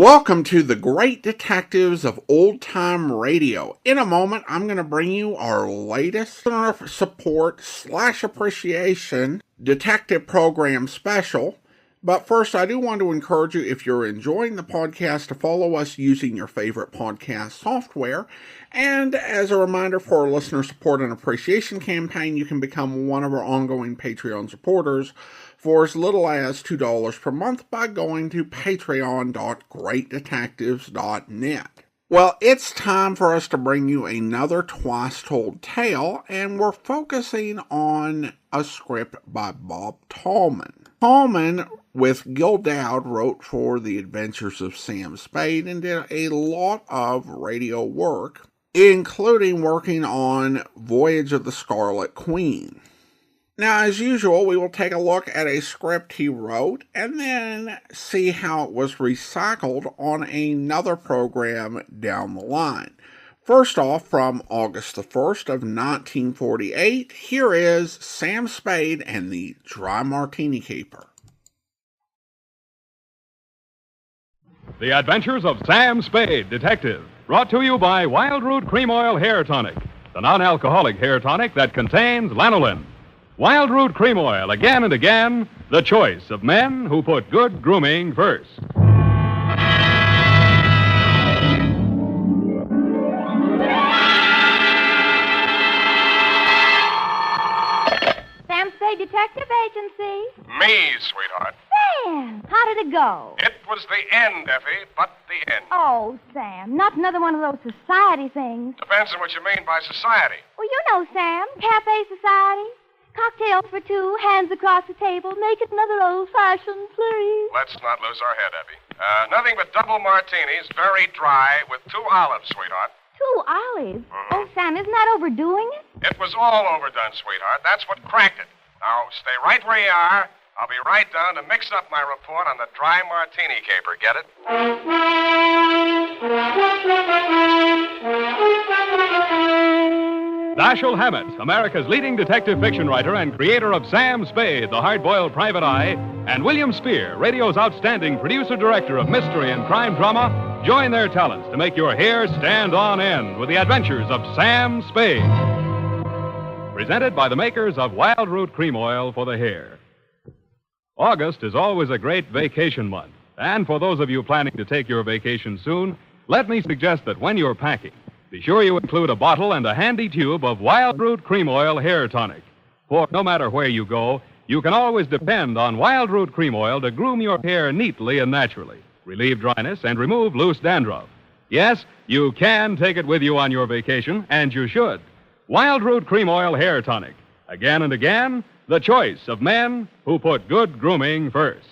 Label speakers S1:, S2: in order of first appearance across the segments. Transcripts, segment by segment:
S1: Welcome to the Great Detectives of Old Time Radio. In a moment, I'm going to bring you our latest support / appreciation detective program special. But first, I do want to encourage you, if you're enjoying the podcast, to follow us using your favorite podcast software. And as a reminder for our listener support and appreciation campaign, you can become one of our ongoing Patreon supporters for as little as $2 per month by going to patreon.greatdetectives.net. Well, it's time for us to bring you another twice-told tale, and we're focusing on a script by Bob Tallman. Tallman, with Gil Dowd, wrote for The Adventures of Sam Spade and did a lot of radio work, including working on Voyage of the Scarlet Queen. Now, as usual, we will take a look at a script he wrote and then see how it was recycled on another program down the line. First off, from August the 1st of 1948, here is Sam Spade and the Dry Martini Keeper.
S2: The Adventures of Sam Spade, Detective, brought to you by Wild Root Cream Oil Hair Tonic, the non-alcoholic hair tonic that contains lanolin. Wild Root Cream Oil, again and again, the choice of men who put good grooming first.
S3: Sam Spade Detective Agency.
S4: Me, sweetheart.
S3: Sam, how did it go?
S4: It was the end, Effie, but the end.
S3: Oh, Sam, not another one of those society things.
S4: Depends on what you mean by society.
S3: Well, you know, Sam, cafe society. Cocktails for two, hands across the table. Make it another old-fashioned, please.
S4: Let's not lose our head, Effie. Nothing but double martinis, very dry, with 2 olives, sweetheart.
S3: 2 olives? Mm-hmm. Oh, Sam, isn't that overdoing it?
S4: It was all overdone, sweetheart. That's what cracked it. Now, stay right where you are. I'll be right down to mix up my report on the dry martini caper. Get it?
S2: Dashiell Hammett, America's leading detective fiction writer and creator of Sam Spade, the hard-boiled private eye, and William Spear, radio's outstanding producer-director of mystery and crime drama, join their talents to make your hair stand on end with the adventures of Sam Spade. Presented by the makers of Wild Root Cream Oil for the hair. August is always a great vacation month, and for those of you planning to take your vacation soon, let me suggest that when you're packing, be sure you include a bottle and a handy tube of Wild Root Cream Oil Hair Tonic. For no matter where you go, you can always depend on Wild Root Cream Oil to groom your hair neatly and naturally, relieve dryness, and remove loose dandruff. Yes, you can take it with you on your vacation, and you should. Wild Root Cream Oil Hair Tonic. Again and again, the choice of men who put good grooming first.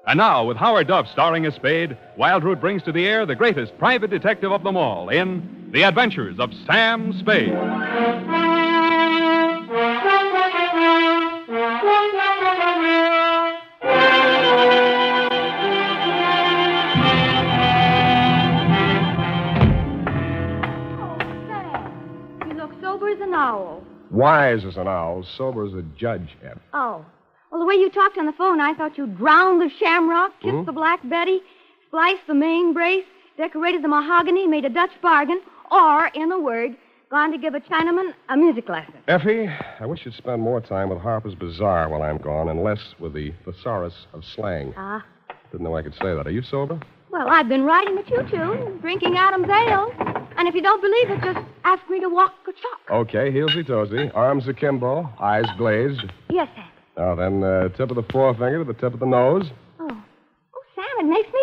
S2: And now, with Howard Duff starring as Spade, Wild Root brings to the air the greatest private detective of them all in The Adventures of Sam Spade.
S3: An owl.
S5: Wise as an owl, sober as a judge, Ed.
S3: Oh. Well, the way you talked on the phone, I thought you'd drowned the shamrock, kissed the Black Betty, spliced the main brace, decorated the mahogany, made a Dutch bargain, or, in a word, gone to give a Chinaman a music lesson.
S5: Effie, I wish you'd spend more time with Harper's Bazaar while I'm gone and less with the thesaurus of slang.
S3: Ah.
S5: Didn't know I could say that. Are you sober?
S3: Well, I've been riding the choo-choo, drinking Adam's ale. And if you don't believe it, just ask me to walk a chalk.
S5: Okay, heelsy-toesy, arms akimbo, eyes glazed.
S3: Yes, Sam.
S5: Now then, tip of the forefinger to the tip of the nose.
S3: Oh, Sam, it makes me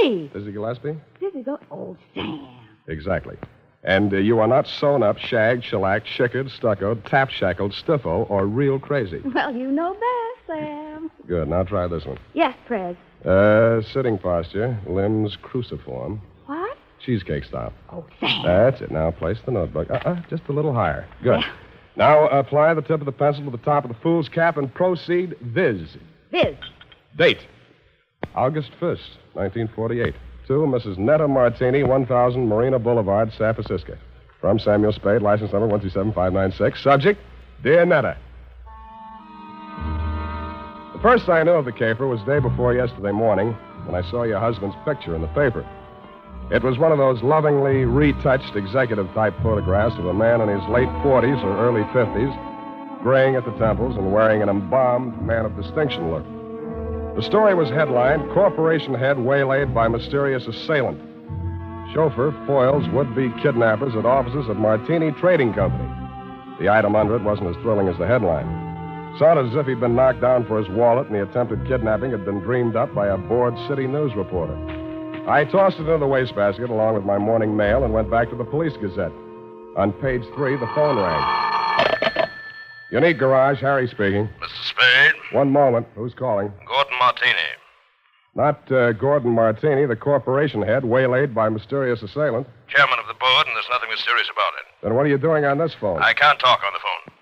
S3: dizzy.
S5: Dizzy Gillespie?
S3: Dizzy go... Oh, Sam.
S5: Exactly. And you are not sewn up, shagged, shellacked, chickered, stuccoed, tap-shackled, stiffo, or real crazy.
S3: Well, you know best, Sam.
S5: Good. Now try this one.
S3: Yes, Prez.
S5: Sitting posture, limbs cruciform.
S3: What?
S5: Cheesecake style.
S3: Oh, Sam.
S5: That's it. Now place the notebook. Just a little higher. Good. Yeah. Now apply the tip of the pencil to the top of the fool's cap and proceed viz.
S3: Viz.
S5: Date. August 1st, 1948. To Mrs. Netta Martini, 1000 Marina Boulevard, San Francisco. From Samuel Spade, license number 127596. Subject, Dear Netta. The first I knew of the caper was day before yesterday morning when I saw your husband's picture in the paper. It was one of those lovingly retouched executive-type photographs of a man in his late 40s or early 50s, graying at the temples and wearing an embalmed man of distinction look. The story was headlined, Corporation Head Waylaid by Mysterious Assailant. Chauffeur foils would-be kidnappers at offices of Martini Trading Company. The item under it wasn't as thrilling as the headline. Sounded as if he'd been knocked down for his wallet and the attempted kidnapping had been dreamed up by a bored city news reporter. I tossed it into the wastebasket along with my morning mail and went back to the Police Gazette. On page 3, the phone rang. Unique Garage, Harry speaking.
S6: Mr. Spade?
S5: One moment. Who's calling?
S6: Gordon Martini.
S5: Not Gordon Martini, the corporation head, waylaid by mysterious assailant.
S6: Chairman of the board, and there's nothing mysterious about it.
S5: Then what are you doing on this phone?
S6: I can't talk on the phone.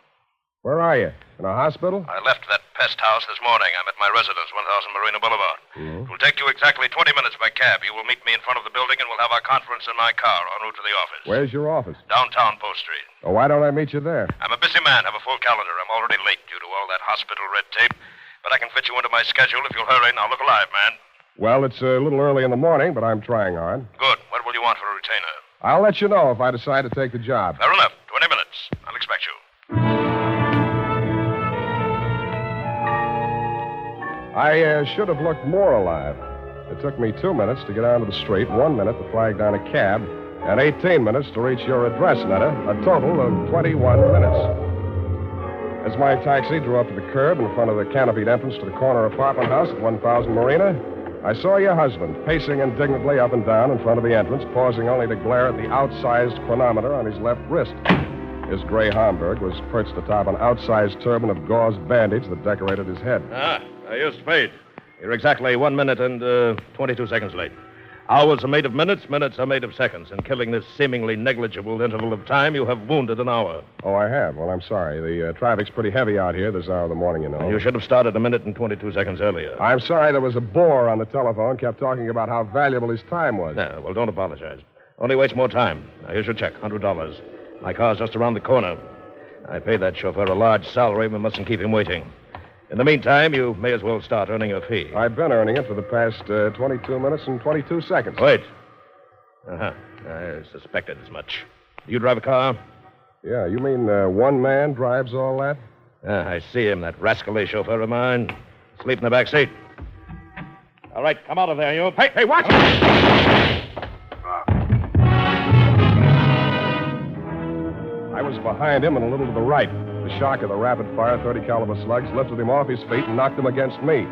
S5: Where are you? In a hospital?
S6: I left that pest house this morning. I'm at my residence, 1000 Marina Boulevard.
S5: Mm-hmm.
S6: It will take you exactly 20 minutes by cab. You will meet me in front of the building, and we'll have our conference in my car en route to the office.
S5: Where's your office?
S6: Downtown Post Street.
S5: Oh, why don't I meet you there?
S6: I'm a busy man. Have a full calendar. I'm already late due to all that hospital red tape. But I can fit you into my schedule if you'll hurry. Now, look alive, man.
S5: Well, it's a little early in the morning, but I'm trying hard.
S6: Good. What will you want for a retainer?
S5: I'll let you know if I decide to take the job.
S6: Fair enough. 20 minutes. I'll expect you.
S5: I should have looked more alive. It took me 2 minutes to get onto the street, 1 minute to flag down a cab, and 18 minutes to reach your address, Netta. A total of 21 minutes. As my taxi drew up to the curb in front of the canopied entrance to the corner apartment house at 1000 Marina, I saw your husband pacing indignantly up and down in front of the entrance, pausing only to glare at the outsized chronometer on his left wrist. His gray Homburg was perched atop an outsized turban of gauze bandage that decorated his head.
S7: You're Spade. You're exactly 1 minute and 22 seconds late. Hours are made of minutes, minutes are made of seconds. In killing this seemingly negligible interval of time, you have wounded an hour.
S5: Oh, I have? Well, I'm sorry. The traffic's pretty heavy out here this hour of the morning, you know.
S7: You should have started 1 minute and 22 seconds earlier.
S5: I'm sorry there was a bore on the telephone, kept talking about how valuable his time was.
S7: No, well, don't apologize. Only waste more time. Now, here's your check, $100. My car's just around the corner. I paid that chauffeur a large salary. We mustn't keep him waiting. In the meantime, you may as well start earning your fee.
S5: I've been earning it for the past 22 minutes and 22 seconds.
S7: Wait. Uh-huh. I suspected as much. Do you drive a car?
S5: Yeah, you mean one man drives all that?
S7: I see him, that rascally chauffeur of mine. Sleep in the back seat. All right, come out of there, you. Hey, watch it!
S5: I was behind him and a little to the right. The shock of the rapid-fire 30-caliber slugs lifted him off his feet and knocked him against me.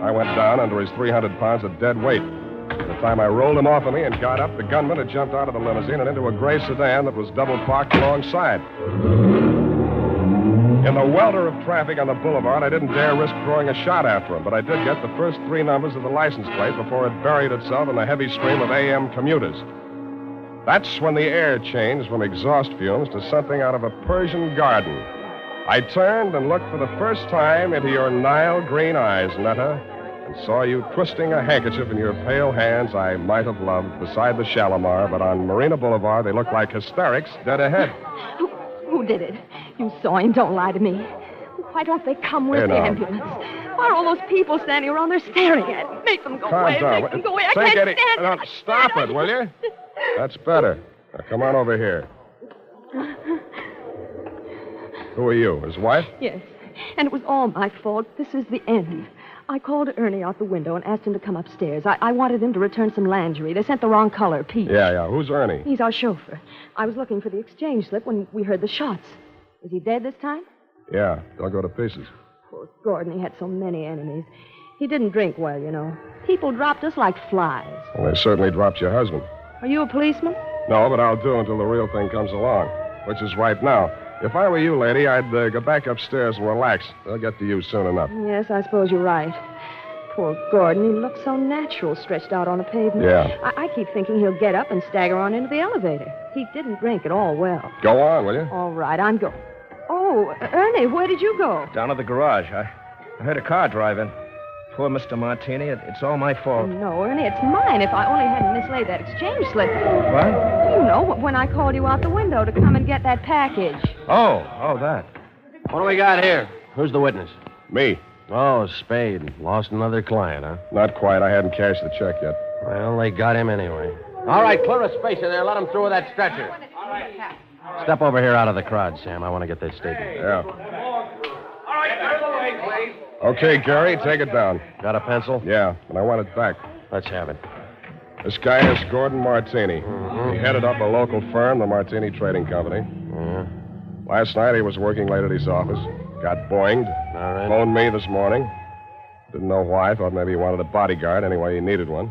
S5: I went down under his 300 pounds of dead weight. By the time I rolled him off of me and got up, the gunman had jumped out of the limousine and into a gray sedan that was double parked alongside. In the welter of traffic on the boulevard, I didn't dare risk throwing a shot after him, but I did get the first 3 numbers of the license plate before it buried itself in the heavy stream of AM commuters. That's when the air changed from exhaust fumes to something out of a Persian garden. I turned and looked for the first time into your Nile green eyes, Netta, and saw you twisting a handkerchief in your pale hands I might have loved beside the Shalimar, but on Marina Boulevard they looked like hysterics dead ahead.
S3: Who did it? You saw him. Don't lie to me. Why don't they come with the ambulance? Why are all those people standing around there staring at me? Make them go away.
S5: Calm down.
S3: Make them go away. I can't stand it.
S5: Stop it, will you? That's better. Now, come on over here. Who are you, his wife?
S3: Yes, and it was all my fault. This is the end. I called Ernie out the window and asked him to come upstairs. I wanted him to return some lingerie. They sent the wrong color, peach.
S5: Yeah. Who's Ernie?
S3: He's our chauffeur. I was looking for the exchange slip when we heard the shots. Is he dead this time?
S5: Yeah, don't go to pieces.
S3: Poor Gordon, he had so many enemies. He didn't drink well, you know. People dropped us like flies.
S5: Well, they certainly dropped your husband.
S3: Are you a policeman?
S5: No, but I'll do until the real thing comes along, which is right now. If I were you, lady, I'd go back upstairs and relax. They'll get to you soon enough.
S3: Yes, I suppose you're right. Poor Gordon, he looks so natural stretched out on a pavement.
S5: Yeah.
S3: I keep thinking he'll get up and stagger on into the elevator. He didn't drink at all well.
S5: Go on, will you?
S3: All right, I'm going. Oh, Ernie, where did you go?
S7: Down at the garage. I heard a car driving. Poor Mr. Martini. It's all my fault.
S3: No, Ernie, it's mine if I only hadn't mislaid that exchange slip.
S7: What?
S3: You know, when I called you out the window to come and get that package.
S7: Oh, that.
S8: What do we got here? Who's the witness?
S5: Me.
S8: Oh, Spade. Lost another client, huh?
S5: Not quite. I hadn't cashed the check yet.
S8: Well, they got him anyway. All right, clear a space in there. Let him through with that stretcher. Step over here out of the crowd, Sam. I want to get this statement.
S5: Yeah. Okay, Gary, take it down.
S8: Got a pencil?
S5: Yeah, and I want it back.
S8: Let's have it.
S5: This guy is Gordon Martini. He headed up a local firm, the Martini Trading Company.
S8: Yeah.
S5: Last night he was working late at his office. Got boinged.
S8: All right.
S5: Phoned me this morning. Didn't know why. Thought maybe he wanted a bodyguard. Anyway, he needed one.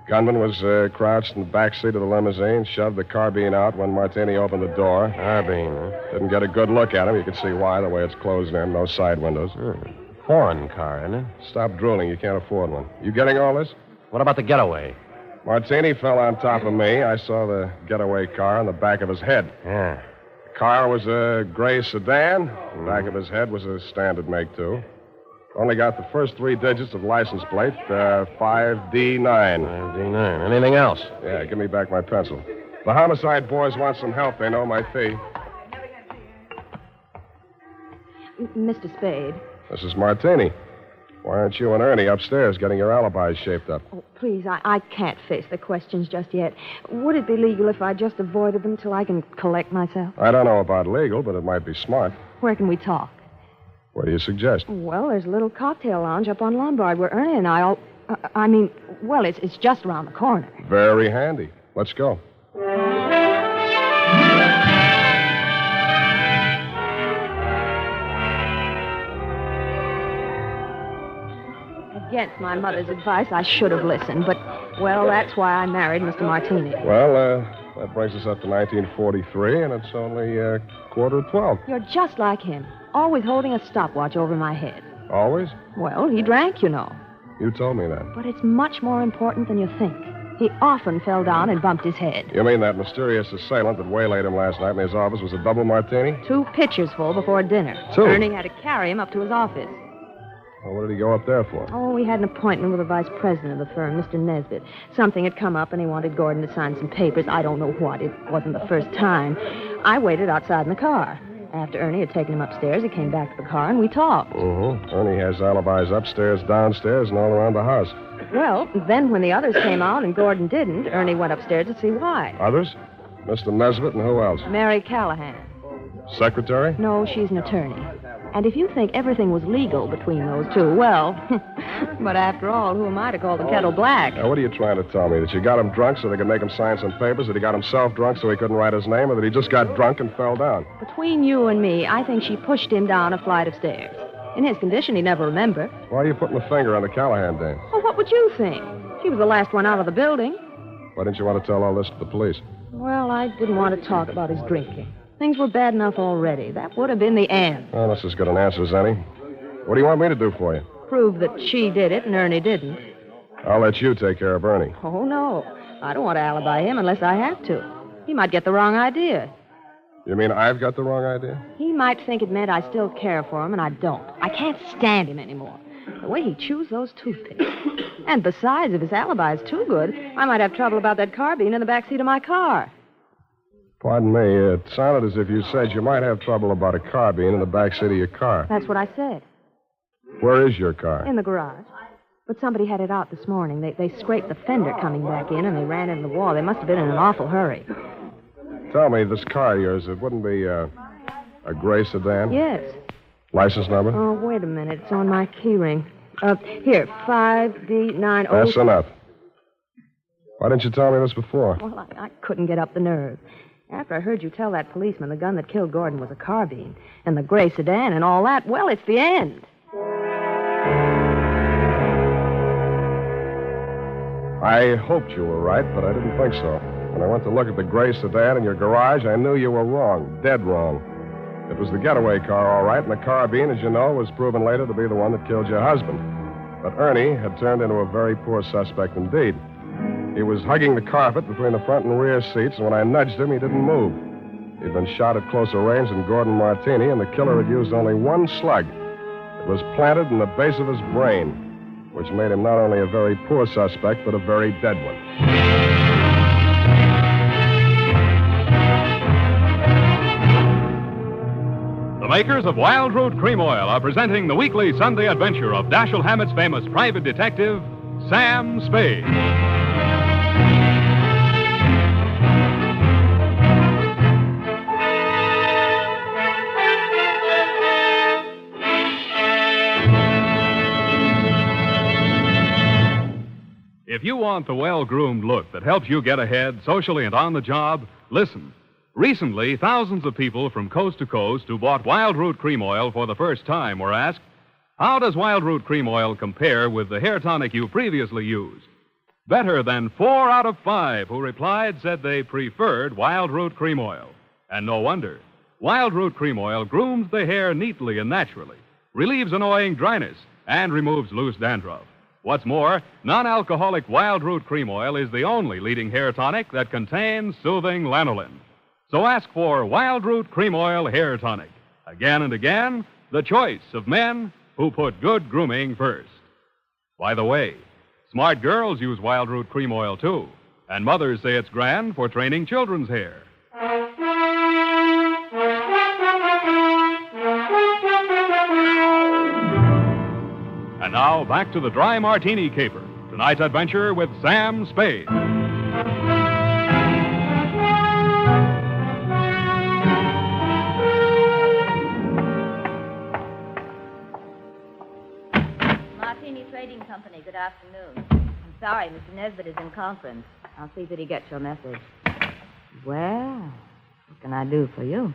S5: Gunman was crouched in the back seat of the limousine, shoved the carbine out when Martini opened the door.
S8: Carbine, huh?
S5: Didn't get a good look at him. You can see why, the way it's closed in. No side windows.
S8: Foreign car, isn't it?
S5: Stop drooling. You can't afford one. You getting all this?
S8: What about the getaway?
S5: Martini fell on top of me. I saw the getaway car on the back of his head.
S8: Yeah.
S5: The car was a gray sedan. The back of his head was a standard make, too. Only got the first 3 digits of license plate, 5D9.
S8: 5D9. Anything else?
S5: Yeah, give me back my pencil. The homicide boys want some help. They know my fee.
S3: Mr. Spade.
S5: This is Martini. Why aren't you and Ernie upstairs getting your alibis shaped up?
S3: Oh, please, I can't face the questions just yet. Would it be legal if I just avoided them till I can collect myself?
S5: I don't know about legal, but it might be smart.
S3: Where can we talk?
S5: What do you suggest?
S3: Well, there's a little cocktail lounge up on Lombard where Ernie and I all... well, it's just around the corner.
S5: Very handy. Let's go.
S3: Against my mother's advice, I should have listened, but, well, that's why I married Mr. Martini.
S5: Well, that brings us up to 1943, and it's only 11:45.
S3: You're just like him, always holding a stopwatch over my head.
S5: Always?
S3: Well, he drank, you know.
S5: You told me that.
S3: But it's much more important than you think. He often fell down and bumped his head.
S5: You mean that mysterious assailant that waylaid him last night in his office was a double Martini?
S3: 2 pitchers full before dinner.
S5: 2?
S3: Ernie had to carry him up to his office.
S5: Well, what did he go up there for?
S3: Oh, we had an appointment with the vice president of the firm, Mr. Nesbitt. Something had come up, and he wanted Gordon to sign some papers. I don't know what. It wasn't the first time. I waited outside in the car. After Ernie had taken him upstairs, he came back to the car, and we talked.
S5: Ernie has alibis upstairs, downstairs, and all around the house.
S3: Well, then when the others came out and Gordon didn't, Ernie went upstairs to see why.
S5: Others? Mr. Nesbitt and who else?
S3: Mary Callahan.
S5: Secretary?
S3: No, she's an attorney. And if you think everything was legal between those two, well, but after all, who am I to call the kettle black?
S5: Now, what are you trying to tell me? That you got him drunk so they could make him sign some papers? That he got himself drunk so he couldn't write his name? Or that he just got drunk and fell down?
S3: Between you and me, I think she pushed him down a flight of stairs. In his condition, he'd never remember.
S5: Why are you putting the finger on the Callahan dame?
S3: Well, what would you think? She was the last one out of the building.
S5: Why didn't you want to tell all this to the police?
S3: Well, I didn't want to talk about his drinking. Things were bad enough already. That would have been the end.
S5: Well, that's as good an answer as any. What do you want me to do for you?
S3: Prove that she did it and Ernie didn't.
S5: I'll let you take care of Ernie.
S3: Oh, no. I don't want to alibi him unless I have to. He might get the wrong idea.
S5: You mean I've got the wrong idea?
S3: He might think it meant I still care for him, and I don't. I can't stand him anymore. The way he chews those toothpicks. And besides, if his alibi is too good, I might have trouble about that carbine in the backseat of my car.
S5: Pardon me, it sounded as if you said you might have trouble about a carbine in the backseat of your car.
S3: That's what I said.
S5: Where is your car?
S3: In the garage. But somebody had it out this morning. They scraped the fender coming back in, and they ran into the wall. They must have been in an awful hurry.
S5: Tell me, this car of yours, it wouldn't be a gray sedan?
S3: Yes.
S5: License number?
S3: Oh, wait a minute. It's on my keyring. Here, 5D90...
S5: That's enough. Why didn't you tell me this before?
S3: Well, I couldn't get up the nerve. After I heard you tell that policeman the gun that killed Gordon was a carbine, and the gray sedan and all that, well, it's the end.
S5: I hoped you were right, but I didn't think so. When I went to look at the gray sedan in your garage, I knew you were wrong, dead wrong. It was the getaway car, all right, and the carbine, as you know, was proven later to be the one that killed your husband. But Ernie had turned into a very poor suspect indeed. He was hugging the carpet between the front and rear seats, and when I nudged him, he didn't move. He'd been shot at closer range than Gordon Martini, and the killer had used only one slug. It was planted in the base of his brain, which made him not only a very poor suspect, but a very dead one.
S2: The makers of Wild Root Cream Oil are presenting the weekly Sunday adventure of Dashiell Hammett's famous private detective, Sam Spade. If you want the well-groomed look that helps you get ahead socially and on the job, listen. Recently, thousands of people from coast to coast who bought Wild Root Cream Oil for the first time were asked, how does Wild Root Cream Oil compare with the hair tonic you previously used? Better than 4 out of 5 who replied said they preferred Wild Root Cream Oil. And no wonder. Wild Root Cream Oil grooms the hair neatly and naturally, relieves annoying dryness, and removes loose dandruff. What's more, non-alcoholic Wild Root Cream Oil is the only leading hair tonic that contains soothing lanolin. So ask for Wild Root Cream Oil Hair Tonic. Again and again, the choice of men who put good grooming first. By the way, smart girls use Wild Root Cream Oil, too. And mothers say it's grand for training children's hair. And now, back to the Dry Martini Caper. Tonight's adventure with Sam Spade.
S3: Martini Trading Company, good afternoon. I'm sorry, Mr. Nesbitt is in conference. I'll see that he gets your message. Well, what can I do for you?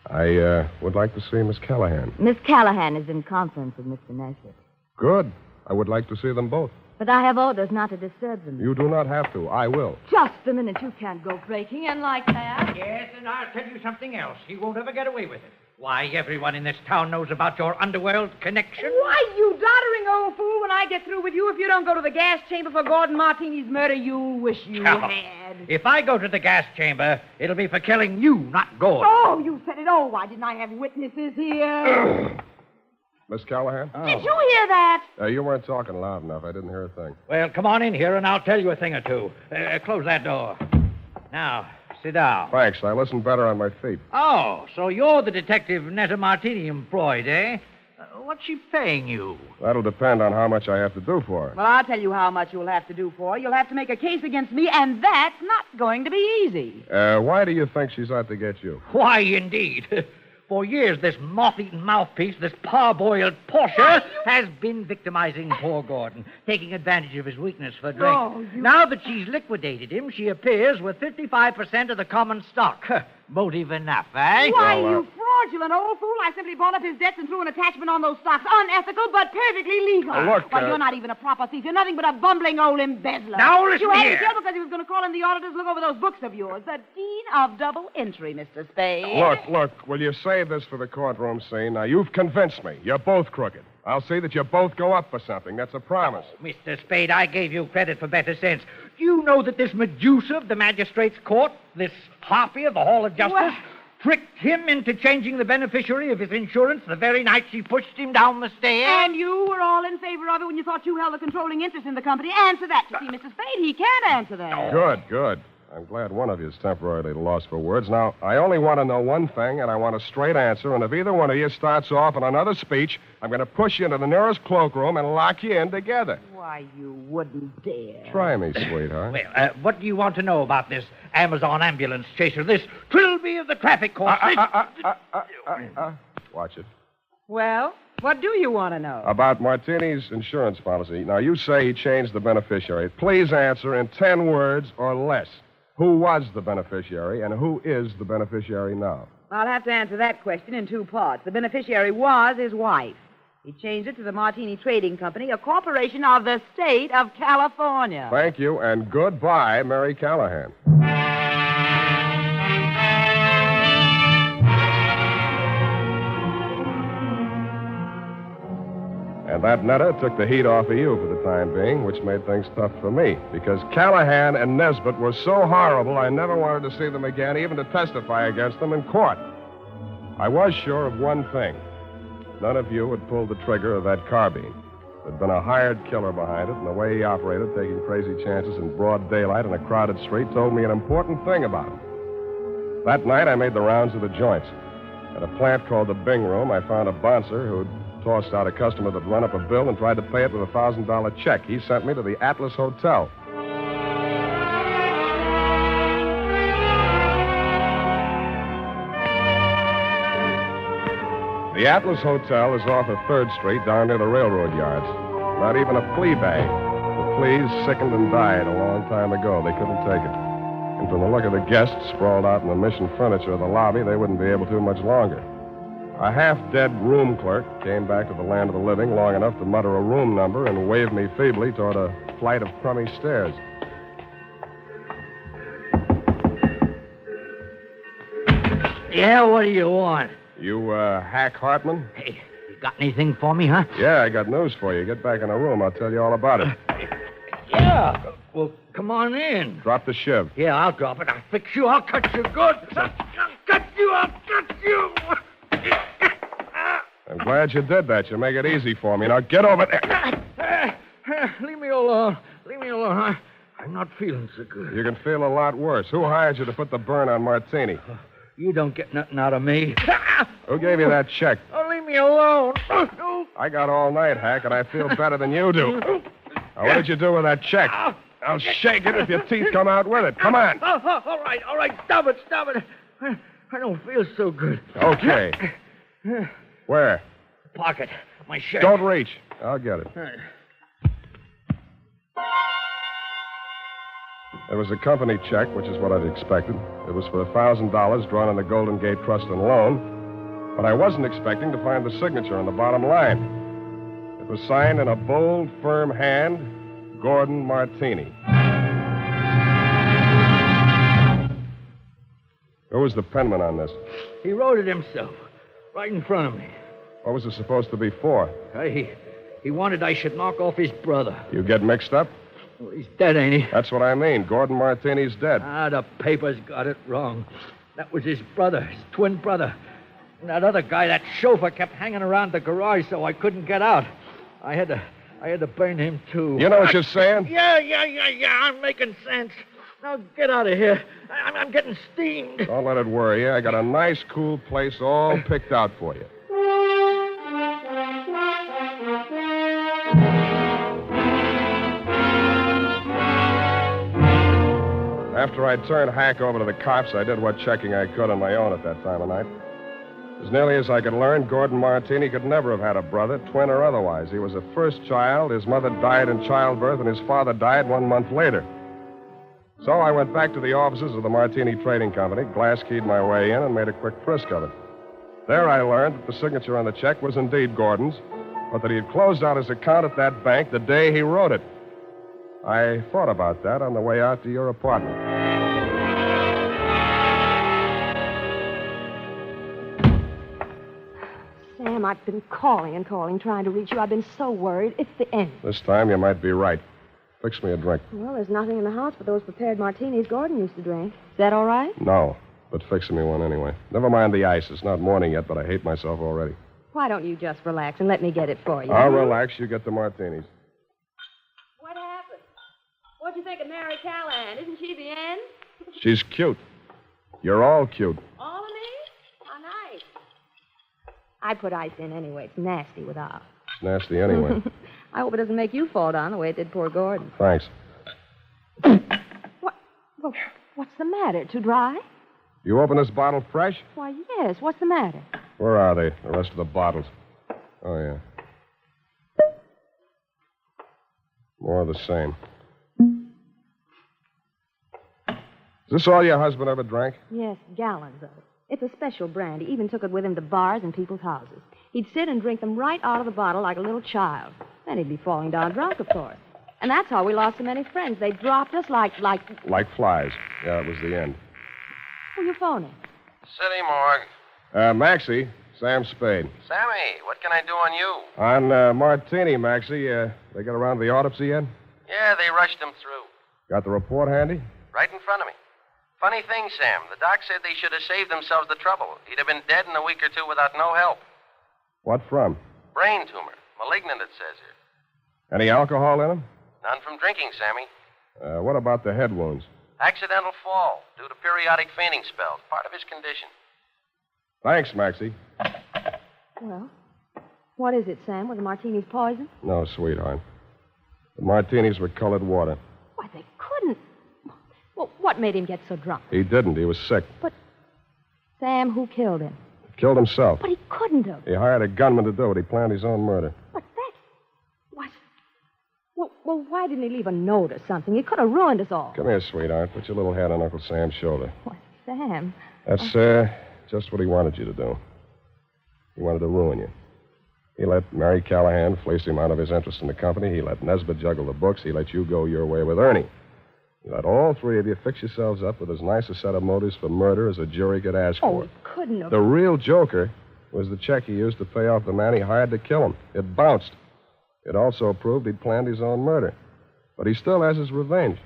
S5: I would like to see Miss Callahan.
S3: Miss Callahan is in conference with Mr. Nesbitt.
S5: Good. I would like to see them both.
S3: But I have orders not to disturb them.
S5: You do not have to. I will.
S3: Just a minute. You can't go breaking in like that.
S9: Yes, and I'll tell you something else. He won't ever get away with it. Why, everyone in this town knows about your underworld connection.
S10: Why, you doddering old fool, when I get through with you, if you don't go to the gas chamber for Gordon Martini's murder, you'll wish you had.
S9: If I go to the gas chamber, it'll be for killing you, not Gordon.
S10: Oh, you said it. Oh, why didn't I have witnesses here?
S5: Miss Callahan?
S10: Did you hear that?
S5: You weren't talking loud enough. I didn't hear a thing.
S9: Well, come on in here, and I'll tell you a thing or two. Close that door. Now, sit down.
S5: Thanks. I listen better on my feet.
S9: Oh, so you're the detective Netta Martini employed, eh? What's she paying you?
S5: That'll depend on how much I have to do for her.
S10: Well, I'll tell you how much you'll have to do for her. You'll have to make a case against me, and that's not going to be easy.
S5: Why do you think she's out to get you?
S9: Why, indeed. For years, this moth-eaten mouthpiece, this parboiled Portia, has been victimizing poor Gordon, taking advantage of his weakness for drink.
S10: Oh,
S9: Now that she's liquidated him, she appears with 55% of the common stock. Motive enough, eh?
S10: Why, you fraudulent old fool. I simply bought up his debts and threw an attachment on those stocks. Unethical, but perfectly legal.
S5: Look,
S10: Why, you're not even a proper thief. You're nothing but a bumbling old embezzler.
S9: Now, listen
S10: You had
S9: here.
S10: him killed because he was going to call in the auditors to look over those books of yours. The Dean of Double Entry, Mr. Spade.
S5: Look, will you save this for the courtroom scene? Now, you've convinced me. You're both crooked. I'll see that you both go up for something. That's a promise.
S9: Mr. Spade, I gave you credit for better sense. Do you know that this Medusa of the magistrate's court, this harpy of the Hall of Justice, tricked him into changing the beneficiary of his insurance the very night she pushed him down the stairs?
S10: And you were all in favor of it when you thought you held a controlling interest in the company. Answer that. You see, Mr. Spade, he can't answer that.
S5: Good. I'm glad one of you is temporarily lost for words. Now, I only want to know one thing, and I want a straight answer. And if either one of you starts off on another speech, I'm going to push you into the nearest cloakroom and lock you in together.
S10: Why, you wouldn't dare.
S5: Try me, sweetheart.
S9: Well, what do you want to know about this Amazon ambulance chaser, this Trilby of the traffic court?
S5: Watch it.
S10: Well, what do you want to know?
S5: About Martini's insurance policy. Now, you say he changed the beneficiary. Please answer in 10 words or less. Who was the beneficiary, and who is the beneficiary now?
S10: I'll have to answer that question in 2 parts. The beneficiary was his wife. He changed it to the Martini Trading Company, a corporation of the state of California.
S5: Thank you, and goodbye, Mary Callahan. And that Netta took the heat off of you for the time being, which made things tough for me. Because Callahan and Nesbitt were so horrible, I never wanted to see them again, even to testify against them in court. I was sure of one thing. None of you had pulled the trigger of that carbine. There'd been a hired killer behind it, and the way he operated, taking crazy chances in broad daylight in a crowded street, told me an important thing about him. That night, I made the rounds of the joints. At a plant called the Bing Room, I found a bouncer who'd tossed out a customer that run up a bill and tried to pay it with a $1,000 check. He sent me to the Atlas Hotel. The Atlas Hotel is off of 3rd Street down near the railroad yards. Not even a flea bag. The fleas sickened and died a long time ago. They couldn't take it. And from the look of the guests sprawled out in the mission furniture of the lobby, they wouldn't be able to much longer. A half-dead room clerk came back to the land of the living long enough to mutter a room number and wave me feebly toward a flight of crummy stairs.
S9: Yeah, what do you want?
S5: You, Hack Hartman?
S9: Hey, you got anything for me, huh?
S5: Yeah, I got news for you. Get back in the room. I'll tell you all about it.
S9: Yeah. Well, come on in.
S5: Drop the shiv.
S9: Yeah, I'll drop it. I'll fix you. I'll cut you good. I'll cut you. I'll cut you.
S5: I'm glad you did that. You make it easy for me. Now get over there.
S9: Leave me alone. Leave me alone. I'm not feeling so good.
S5: You can feel a lot worse. Who hired you to put the burn on Martini?
S9: You don't get nothing out of me.
S5: Who gave you that check?
S9: Oh, leave me alone.
S5: I got all night, Hack, and I feel better than you do. Now, what did you do with that check? I'll shake it if your teeth come out with it. Come on.
S9: All right. Stop it. I don't feel so good.
S5: Okay. Where?
S9: Pocket. My shirt.
S5: Don't reach. I'll get it. There was a company check, which is what I'd expected. It was for $1,000 drawn on the Golden Gate Trust and Loan. But I wasn't expecting to find the signature on the bottom line. It was signed in a bold, firm hand, Gordon Martini. Who was the penman on this?
S9: He wrote it himself, right in front of me.
S5: What was it supposed to be for?
S9: He wanted I should knock off his brother.
S5: You get mixed up?
S9: Well, he's dead, ain't he?
S5: That's what I mean. Gordon Martini's dead.
S9: The papers got it wrong. That was his brother, his twin brother. And that other guy, that chauffeur, kept hanging around the garage so I couldn't get out. I had to burn him, too.
S5: You know what you're saying?
S9: Yeah. I'm making sense. Now, get out of here. I'm getting steamed.
S5: Don't let it worry you. I got a nice, cool place all picked out for you. After I turned Hack over to the cops, I did what checking I could on my own at that time of night. As nearly as I could learn, Gordon Martini could never have had a brother, twin or otherwise. He was a first child. His mother died in childbirth, and his father died 1 month later. So I went back to the offices of the Martini Trading Company, glass-keyed my way in, and made a quick frisk of it. There I learned that the signature on the check was indeed Gordon's, but that he had closed out his account at that bank the day he wrote it. I thought about that on the way out to your apartment.
S3: Sam, I've been calling and calling, trying to reach you. I've been so worried. It's the end.
S5: This time you might be right. Fix me a drink.
S3: Well, there's nothing in the house but those prepared martinis Gordon used to drink. Is that all right?
S5: No, but fix me one anyway. Never mind the ice. It's not morning yet, but I hate myself already.
S3: Why don't you just relax and let me get it for you?
S5: I'll relax. You get the martinis.
S3: What happened? What'd you think of Mary Callahan? Isn't she the end?
S5: She's cute. You're all cute.
S3: All of me? How nice. I put ice in anyway. It's nasty without.
S5: It's nasty anyway.
S3: I hope it doesn't make you fall down the way it did poor Gordon.
S5: Thanks.
S3: What? Well, what's the matter? Too dry?
S5: You open this bottle fresh?
S3: Why, yes. What's the matter?
S5: Where are they, the rest of the bottles? Oh, yeah. More of the same. Is this all your husband ever drank?
S3: Yes, gallons of it. It's a special brand. He even took it with him to bars and people's houses. He'd sit and drink them right out of the bottle like a little child. Then he'd be falling down drunk, of course. And that's how we lost so many friends. They dropped us like...
S5: Like flies. Yeah, it was the end.
S3: Who you phoning?
S4: City morgue.
S5: Maxie, Sam Spade.
S4: Sammy, what can I do on you?
S5: On Martini, Maxie, they got around to the autopsy yet?
S4: Yeah, they rushed him through.
S5: Got the report handy?
S4: Right in front of me. Funny thing, Sam. The doc said they should have saved themselves the trouble. He'd have been dead in a week or two without no help.
S5: What from?
S4: Brain tumor. Malignant, it says here.
S5: Any alcohol in him?
S4: None from drinking, Sammy.
S5: What about the head wounds?
S4: Accidental fall due to periodic fainting spells. Part of his condition.
S5: Thanks, Maxie.
S3: Well, what is it, Sam? Were the martinis poison?
S5: No, sweetheart. The martinis were colored water.
S3: Why, they couldn't. Well, what made him get so drunk?
S5: He didn't. He was sick.
S3: But, Sam, who killed him?
S5: He killed himself.
S3: But he couldn't have.
S5: He hired a gunman to do it. He planned his own murder.
S3: But that's... What? Well, why didn't he leave a note or something? He could have ruined us all.
S5: Come here, sweetheart. Put your little head on Uncle Sam's shoulder.
S3: Why, Sam...
S5: That's, just what he wanted you to do. He wanted to ruin you. He let Mary Callahan fleece him out of his interest in the company. He let Nesbitt juggle the books. He let you go your way with Ernie. He let all three of you fix yourselves up with as nice a set of motives for murder as a jury could ask for.
S3: Oh, couldn't have...
S5: The real joker was the check he used to pay off the man he hired to kill him. It bounced. It also proved he'd planned his own murder. But he still has his revenge.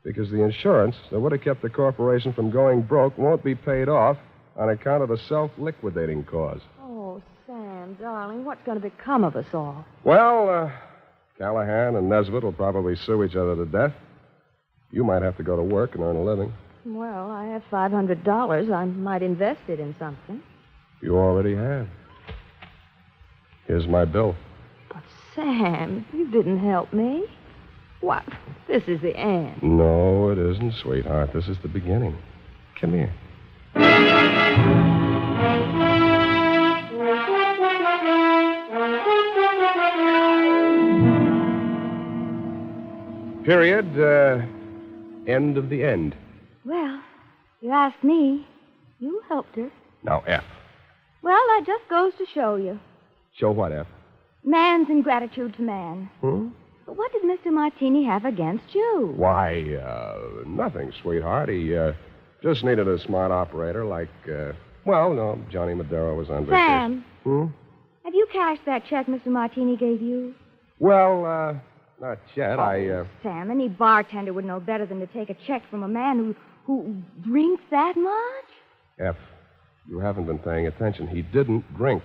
S5: Because the insurance that would have kept the corporation from going broke won't be paid off on account of the self-liquidating cause.
S3: Oh, Sam, darling, what's going to become of us all?
S5: Well, Callahan and Nesbitt will probably sue each other to death. You might have to go to work and earn a living.
S3: Well, I have $500. I might invest it in something.
S5: You already have. Here's my bill.
S3: But, Sam, you didn't help me. What? This is the end.
S5: No, it isn't, sweetheart. This is the beginning. Come here. Period. End of the end.
S3: Well, you ask me. You helped her.
S5: Now, F.
S3: Well, that just goes to show you.
S5: Show what, F?
S3: Man's ingratitude to man. But what did Mr. Martini have against you?
S5: Why, nothing, sweetheart. He just needed a smart operator like, no, Johnny Madero was on vacation.
S3: Sam. Have you cashed that check Mr. Martini gave you?
S5: Well, not yet.
S3: Sam, any bartender would know better than to take a check from a man who drinks that much.
S5: F, you haven't been paying attention. He didn't drink.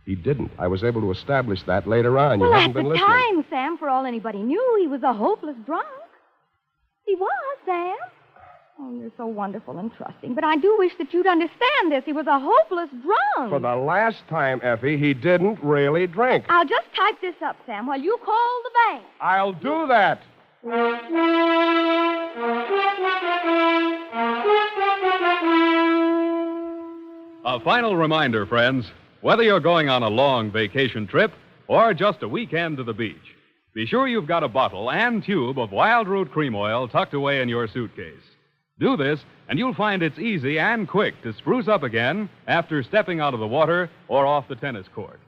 S5: He didn't. I was able to establish that later on. You haven't been listening.
S3: Well, at the time, Sam, for all anybody knew, he was a hopeless drunk. He was, Sam. Oh, you're so wonderful and trusting. But I do wish that you'd understand this. He was a hopeless drunk.
S5: For the last time, Effie, he didn't really drink.
S3: I'll just type this up, Sam, while you call the bank.
S5: I'll do that.
S2: A final reminder, friends. Whether you're going on a long vacation trip or just a weekend to the beach, be sure you've got a bottle and tube of Wild Root Cream Oil tucked away in your suitcase. Do this, and you'll find it's easy and quick to spruce up again after stepping out of the water or off the tennis court.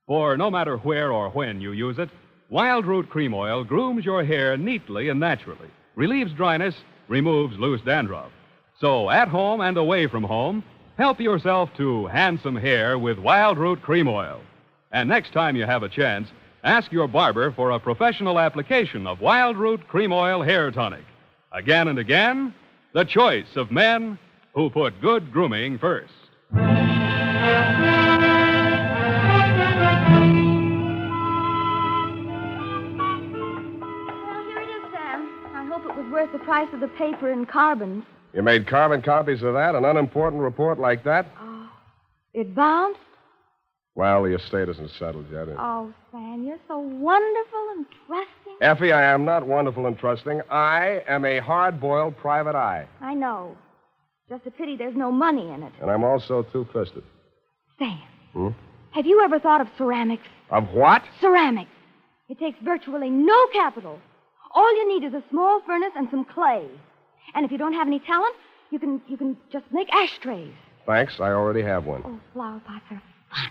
S2: For no matter where or when you use it, Wild Root Cream Oil grooms your hair neatly and naturally, relieves dryness, removes loose dandruff. So at home and away from home, help yourself to handsome hair with Wild Root Cream Oil. And next time you have a chance, ask your barber for a professional application of Wild Root Cream Oil Hair Tonic. Again and again, the choice of men who put good grooming first.
S3: Well, here it is, Sam. I hope it was worth the price of the paper and carbons.
S5: You made carbon copies of that? An unimportant report like that?
S3: Oh, it bounced?
S5: Well, the estate isn't settled yet.
S3: Oh, Sam, you're so wonderful and trusting.
S5: Effie, I am not wonderful and trusting. I am a hard-boiled private eye.
S3: I know. Just a pity there's no money in it.
S5: And I'm also two-fisted.
S3: Sam, have you ever thought of ceramics?
S5: Of what?
S3: Ceramics. It takes virtually no capital. All you need is a small furnace and some clay. And if you don't have any talent, you can just make ashtrays.
S5: Thanks, I already have one.
S3: Oh, flower pots are fun.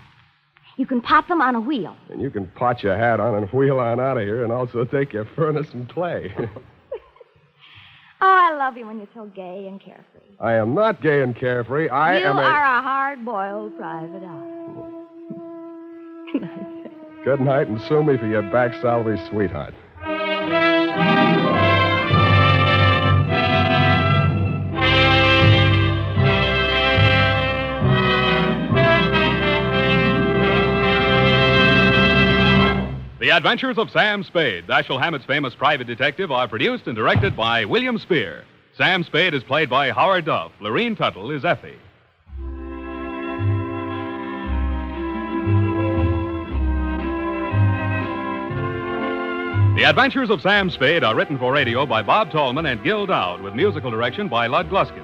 S3: You can pot them on a wheel.
S5: And you can pot your hat on and wheel on out of here and also take your furnace and clay.
S3: Oh, I love you when you're so gay and carefree.
S5: I am not gay and carefree.
S3: You are a hard-boiled private eye. Good night.
S5: Good night, and sue me for your back salary, sweetheart.
S2: The Adventures of Sam Spade, Dashiell Hammett's famous private detective, are produced and directed by William Spear. Sam Spade is played by Howard Duff. Lurene Tuttle is Effie. The Adventures of Sam Spade are written for radio by Bob Tallman and Gil Dowd, with musical direction by Lud Gluskin.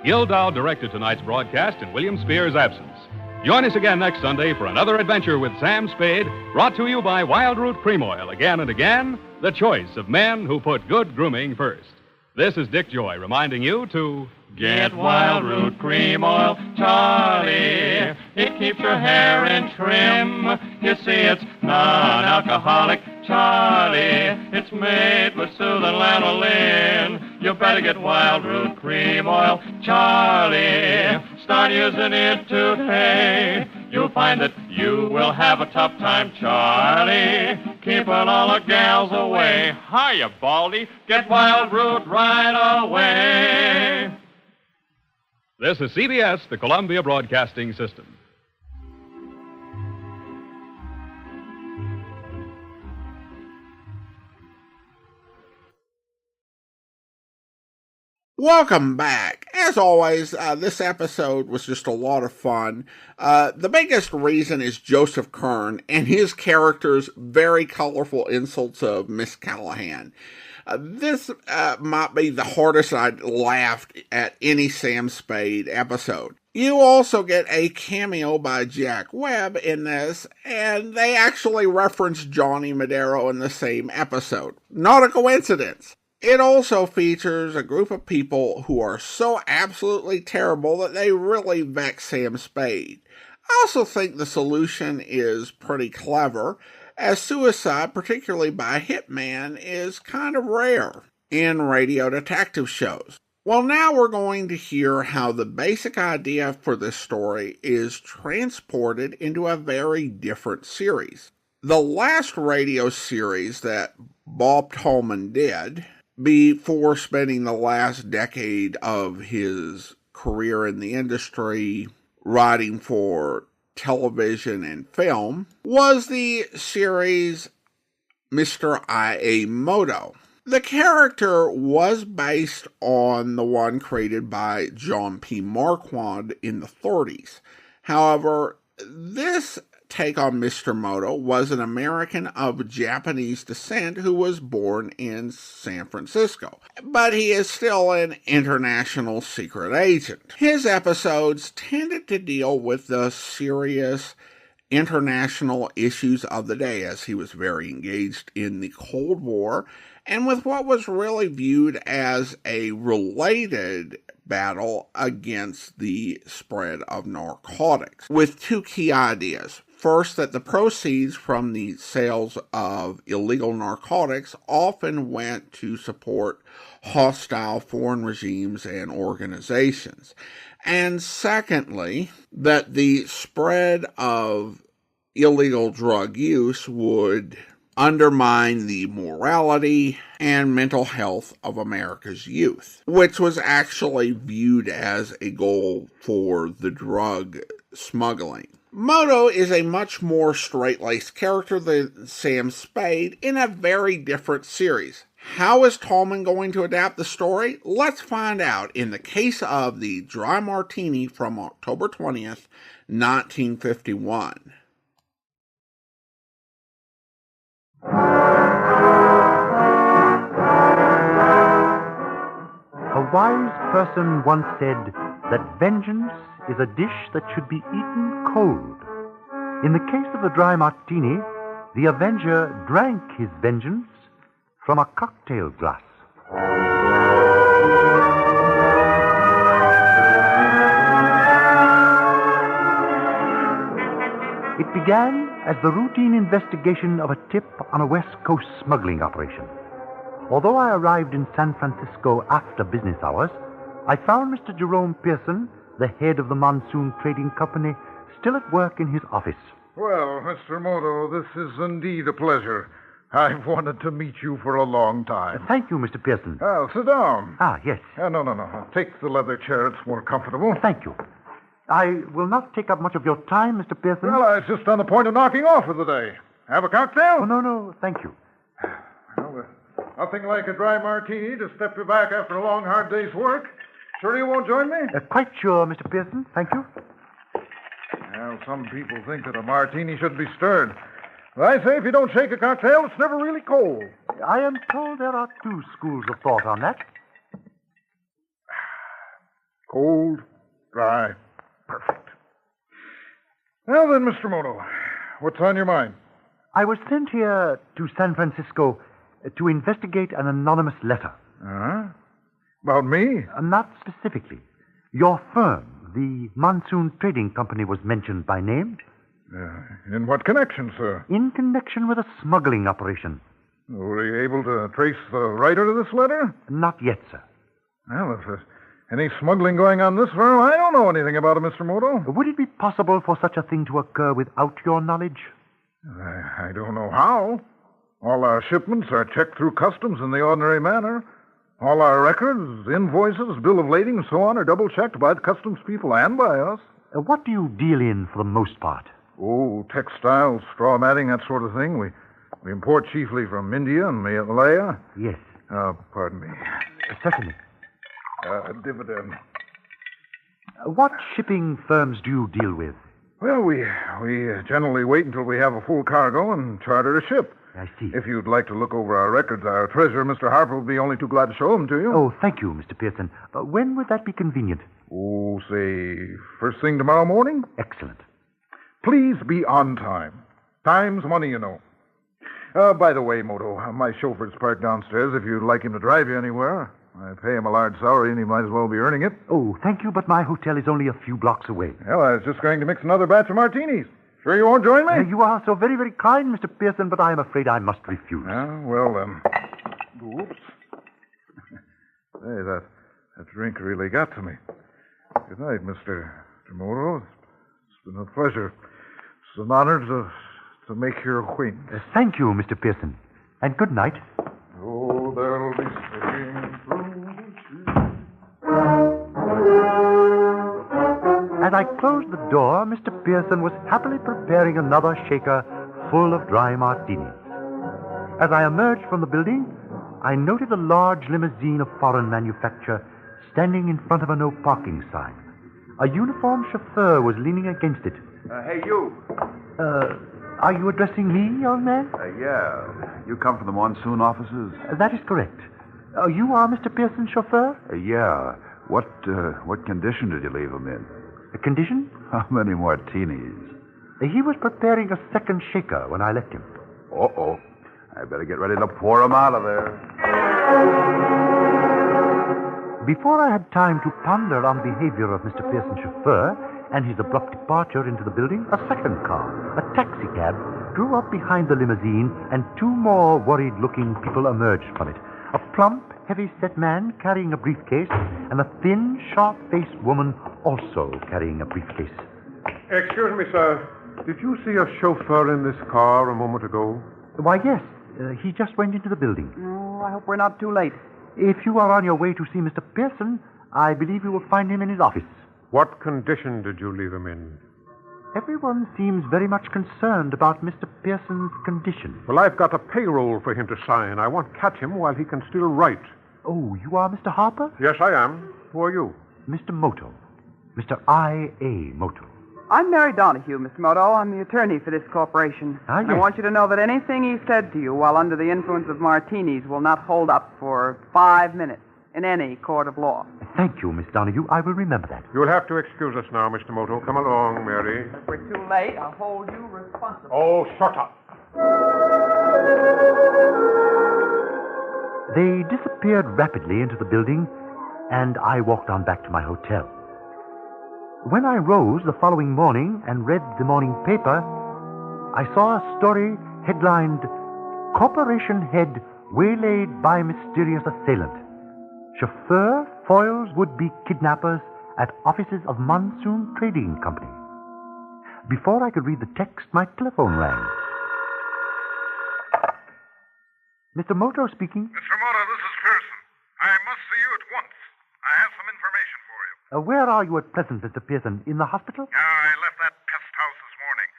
S2: Gil Dowd directed tonight's broadcast in William Spear's absence. Join us again next Sunday for another adventure with Sam Spade, brought to you by Wild Root Cream Oil. Again and again, the choice of men who put good grooming first. This is Dick Joy reminding you to
S11: get Wild Root Cream Oil, Charlie. It keeps your hair in trim. You see, it's non-alcoholic, Charlie. It's made with soothing lanolin. You better get Wild Root Cream Oil, Charlie. Start using it today. You'll find that you will have a tough time, Charlie. Keeping all the gals away. Hiya, Baldy. Get Wild Root right away.
S2: This is CBS, the Columbia Broadcasting System.
S1: Welcome back. As always, this episode was just a lot of fun. The biggest reason is Joseph Kern and his character's very colorful insults of Miss Callahan. This might be the hardest I'd laughed at any Sam Spade episode. You also get a cameo by Jack Webb in this, and they actually reference Johnny Madero in the same episode. Not a coincidence. It also features a group of people who are so absolutely terrible that they really vex Sam Spade. I also think the solution is pretty clever, as suicide, particularly by a hitman, is kind of rare in radio detective shows. Well, now we're going to hear how the basic idea for this story is transported into a very different series. The last radio series that Bob Tallman did, before spending the last decade of his career in the industry writing for television and film, was the series Mr. I.A. Moto. The character was based on the one created by John P. Marquand in the 30s. However, this take on Mr. Moto was an American of Japanese descent who was born in San Francisco, but he is still an international secret agent. His episodes tended to deal with the serious international issues of the day, as he was very engaged in the Cold War and with what was really viewed as a related battle against the spread of narcotics, with two key ideas. First, that the proceeds from the sales of illegal narcotics often went to support hostile foreign regimes and organizations. And secondly, that the spread of illegal drug use would undermine the morality and mental health of America's youth, which was actually viewed as a goal for the drug smuggling. Moto is a much more straight-laced character than Sam Spade in a very different series. How is Tallman going to adapt the story? Let's find out in the case of the Dry Martini from October 20th, 1951.
S12: A wise person once said that vengeance is a dish that should be eaten cold. In the case of the Dry Martini, the Avenger drank his vengeance from a cocktail glass. It began as the routine investigation of a tip on a West Coast smuggling operation. Although I arrived in San Francisco after business hours, I found Mr. Jerome Pearson, the head of the Monsoon Trading Company, still at work in his office.
S13: Well, Mr. Moto, this is indeed a pleasure. I've wanted to meet you for a long time.
S12: Thank you, Mr. Pearson.
S13: Sit down.
S12: Yes.
S13: No. Take the leather chair. It's more comfortable.
S12: Thank you. I will not take up much of your time, Mr. Pearson.
S13: Well, I was just on the point of knocking off for the day. Have a cocktail?
S12: Oh, no, thank you.
S13: Well, nothing like a dry martini to step you back after a long, hard day's work. Sure you won't join me?
S12: Quite sure, Mr. Pearson. Thank you.
S13: Well, some people think that a martini should be stirred. But I say if you don't shake a cocktail, it's never really cold.
S12: I am told there are two schools of thought on that.
S13: Cold, dry, perfect. Well then, Mr. Moto, what's on your mind?
S12: I was sent here to San Francisco to investigate an anonymous letter.
S13: About me?
S12: Not specifically. Your firm, the Monsoon Trading Company, was mentioned by name.
S13: In what connection, sir?
S12: In connection with a smuggling operation.
S13: Were you able to trace the writer to this letter?
S12: Not yet, sir.
S13: Well, if there's any smuggling going on this firm, I don't know anything about it, Mr. Moto.
S12: Would it be possible for such a thing to occur without your knowledge?
S13: I don't know how. All our shipments are checked through customs in the ordinary manner. All our records, invoices, bill of lading, and so on are double-checked by the customs people and by us.
S12: What do you deal in for the most part?
S13: Oh, textiles, straw matting, that sort of thing. We import chiefly from India and Malaya.
S12: Yes.
S13: Pardon me.
S12: Certainly.
S13: Dividend.
S12: What shipping firms do you deal with?
S13: Well, we generally wait until we have a full cargo and charter a ship.
S12: I see.
S13: If you'd like to look over our records, our treasurer, Mr. Harper, will be only too glad to show them to you.
S12: Oh, thank you, Mr. Pearson. When would that be convenient?
S13: Oh, say, first thing tomorrow morning?
S12: Excellent.
S13: Please be on time. Time's money, you know. By the way, Moto, my chauffeur's parked downstairs if you'd like him to drive you anywhere. I pay him a large salary, and he might as well be earning it.
S12: Oh, thank you, but my hotel is only a few blocks away.
S13: Well, I was just going to mix another batch of martinis. Sure you won't join me?
S12: You are so very, very kind, Mr. Pearson, but I am afraid I must refuse.
S13: Well, then. Oops. Hey, that drink really got to me. Good night, Mr. Moto. It's been a pleasure. It's an honor to make your acquaintance.
S12: Thank you, Mr. Pearson. And good night.
S13: Oh, there'll be singing through the sea.
S12: As I closed the door, Mr. Pearson was happily preparing another shaker full of dry martinis. As I emerged from the building, I noted a large limousine of foreign manufacture standing in front of a no parking sign. A uniformed chauffeur was leaning against it.
S14: Hey, you.
S12: Are you addressing me, young man?
S14: Yeah. You come from the Monsoon offices?
S12: That is correct. You are Mr. Pearson's chauffeur?
S14: Yeah. What condition did you leave him in?
S12: A condition?
S14: How many martinis?
S12: He was preparing a second shaker when I left him.
S14: Uh-oh. I better get ready to pour him out of there.
S12: Before I had time to ponder on the behavior of Mr. Pearson's chauffeur and his abrupt departure into the building, a second car, a taxicab, drew up behind the limousine, and two more worried-looking people emerged from it. A plump, heavy-set man carrying a briefcase, and a thin, sharp-faced woman also carrying a briefcase.
S15: Excuse me, sir. Did you see a chauffeur in this car a moment ago?
S12: Why, yes. He just went into the building.
S10: Oh, I hope we're not too late.
S12: If you are on your way to see Mr. Pearson, I believe you will find him in his office.
S15: What condition did you leave him in?
S12: Everyone seems very much concerned about Mr. Pearson's condition.
S15: Well, I've got a payroll for him to sign. I won't catch him while he can still write.
S12: Oh, you are Mr. Harper?
S15: Yes, I am. Who are you?
S12: Mr. Moto. Mr. I.A. Moto.
S16: I'm Mary Donahue, Mr. Moto. I'm the attorney for this corporation.
S12: Yes.
S16: I want you to know that anything he said to you while under the influence of martinis will not hold up for 5 minutes in any court of law.
S12: Thank you, Miss Donahue. I will remember that.
S15: You'll have to excuse us now, Mr. Moto. Come along, Mary.
S16: If we're too late, I'll hold you responsible.
S15: Oh, shut up.
S12: They disappeared rapidly into the building, and I walked on back to my hotel. When I rose the following morning and read the morning paper, I saw a story headlined, Corporation Head Waylaid by Mysterious Assailant. Chauffeur foils would-be kidnappers at offices of Monsoon Trading Company. Before I could read the text, my telephone rang. Mr. Moto speaking.
S13: Mr. Moto, this is Pearson. I must see you at once. I have some information for you.
S12: Where are you at present, Mr. Pearson? In the hospital?
S13: I left that pest house this morning.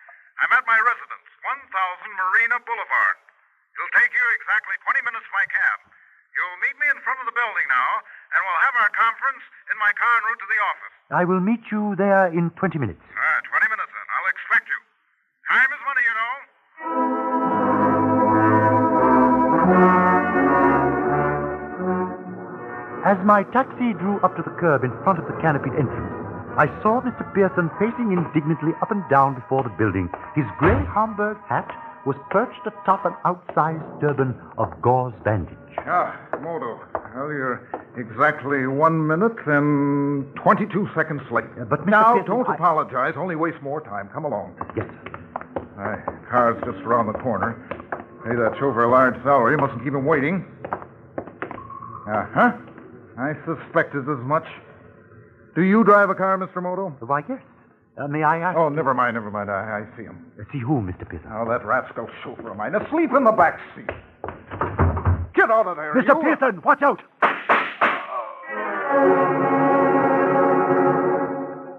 S13: I'm at my residence, 1000 Marina Boulevard. It'll take you exactly 20 minutes by cab. You'll meet me in front of the building now, and we'll have our conference in my car en route to the office.
S12: I will meet you there in 20 minutes.
S13: 20 minutes then. I'll expect you. Time is money, you know.
S12: As my taxi drew up to the curb in front of the canopied entrance, I saw Mr. Pearson pacing indignantly up and down before the building. His grey Hamburg hat was perched atop an outsized turban of gauze bandage.
S13: Moto. Well, you're exactly 1 minute and 22 seconds late.
S12: But Mr.
S13: Now,
S12: Pearson,
S13: don't apologize. Only waste more time. Come along.
S12: Yes,
S13: My car's just around the corner. Pay that chauffeur a large salary. Mustn't keep him waiting. Uh-huh. I suspected as much. Do you drive a car, Mr. Moto?
S12: Why, yes. May I ask?
S13: Oh, never mind. I see him.
S12: See who, Mr. Pearson?
S13: Oh, that rascal chauffeur of mine. Asleep in the back seat. Get out of there,
S12: Mr. Pearson, watch out!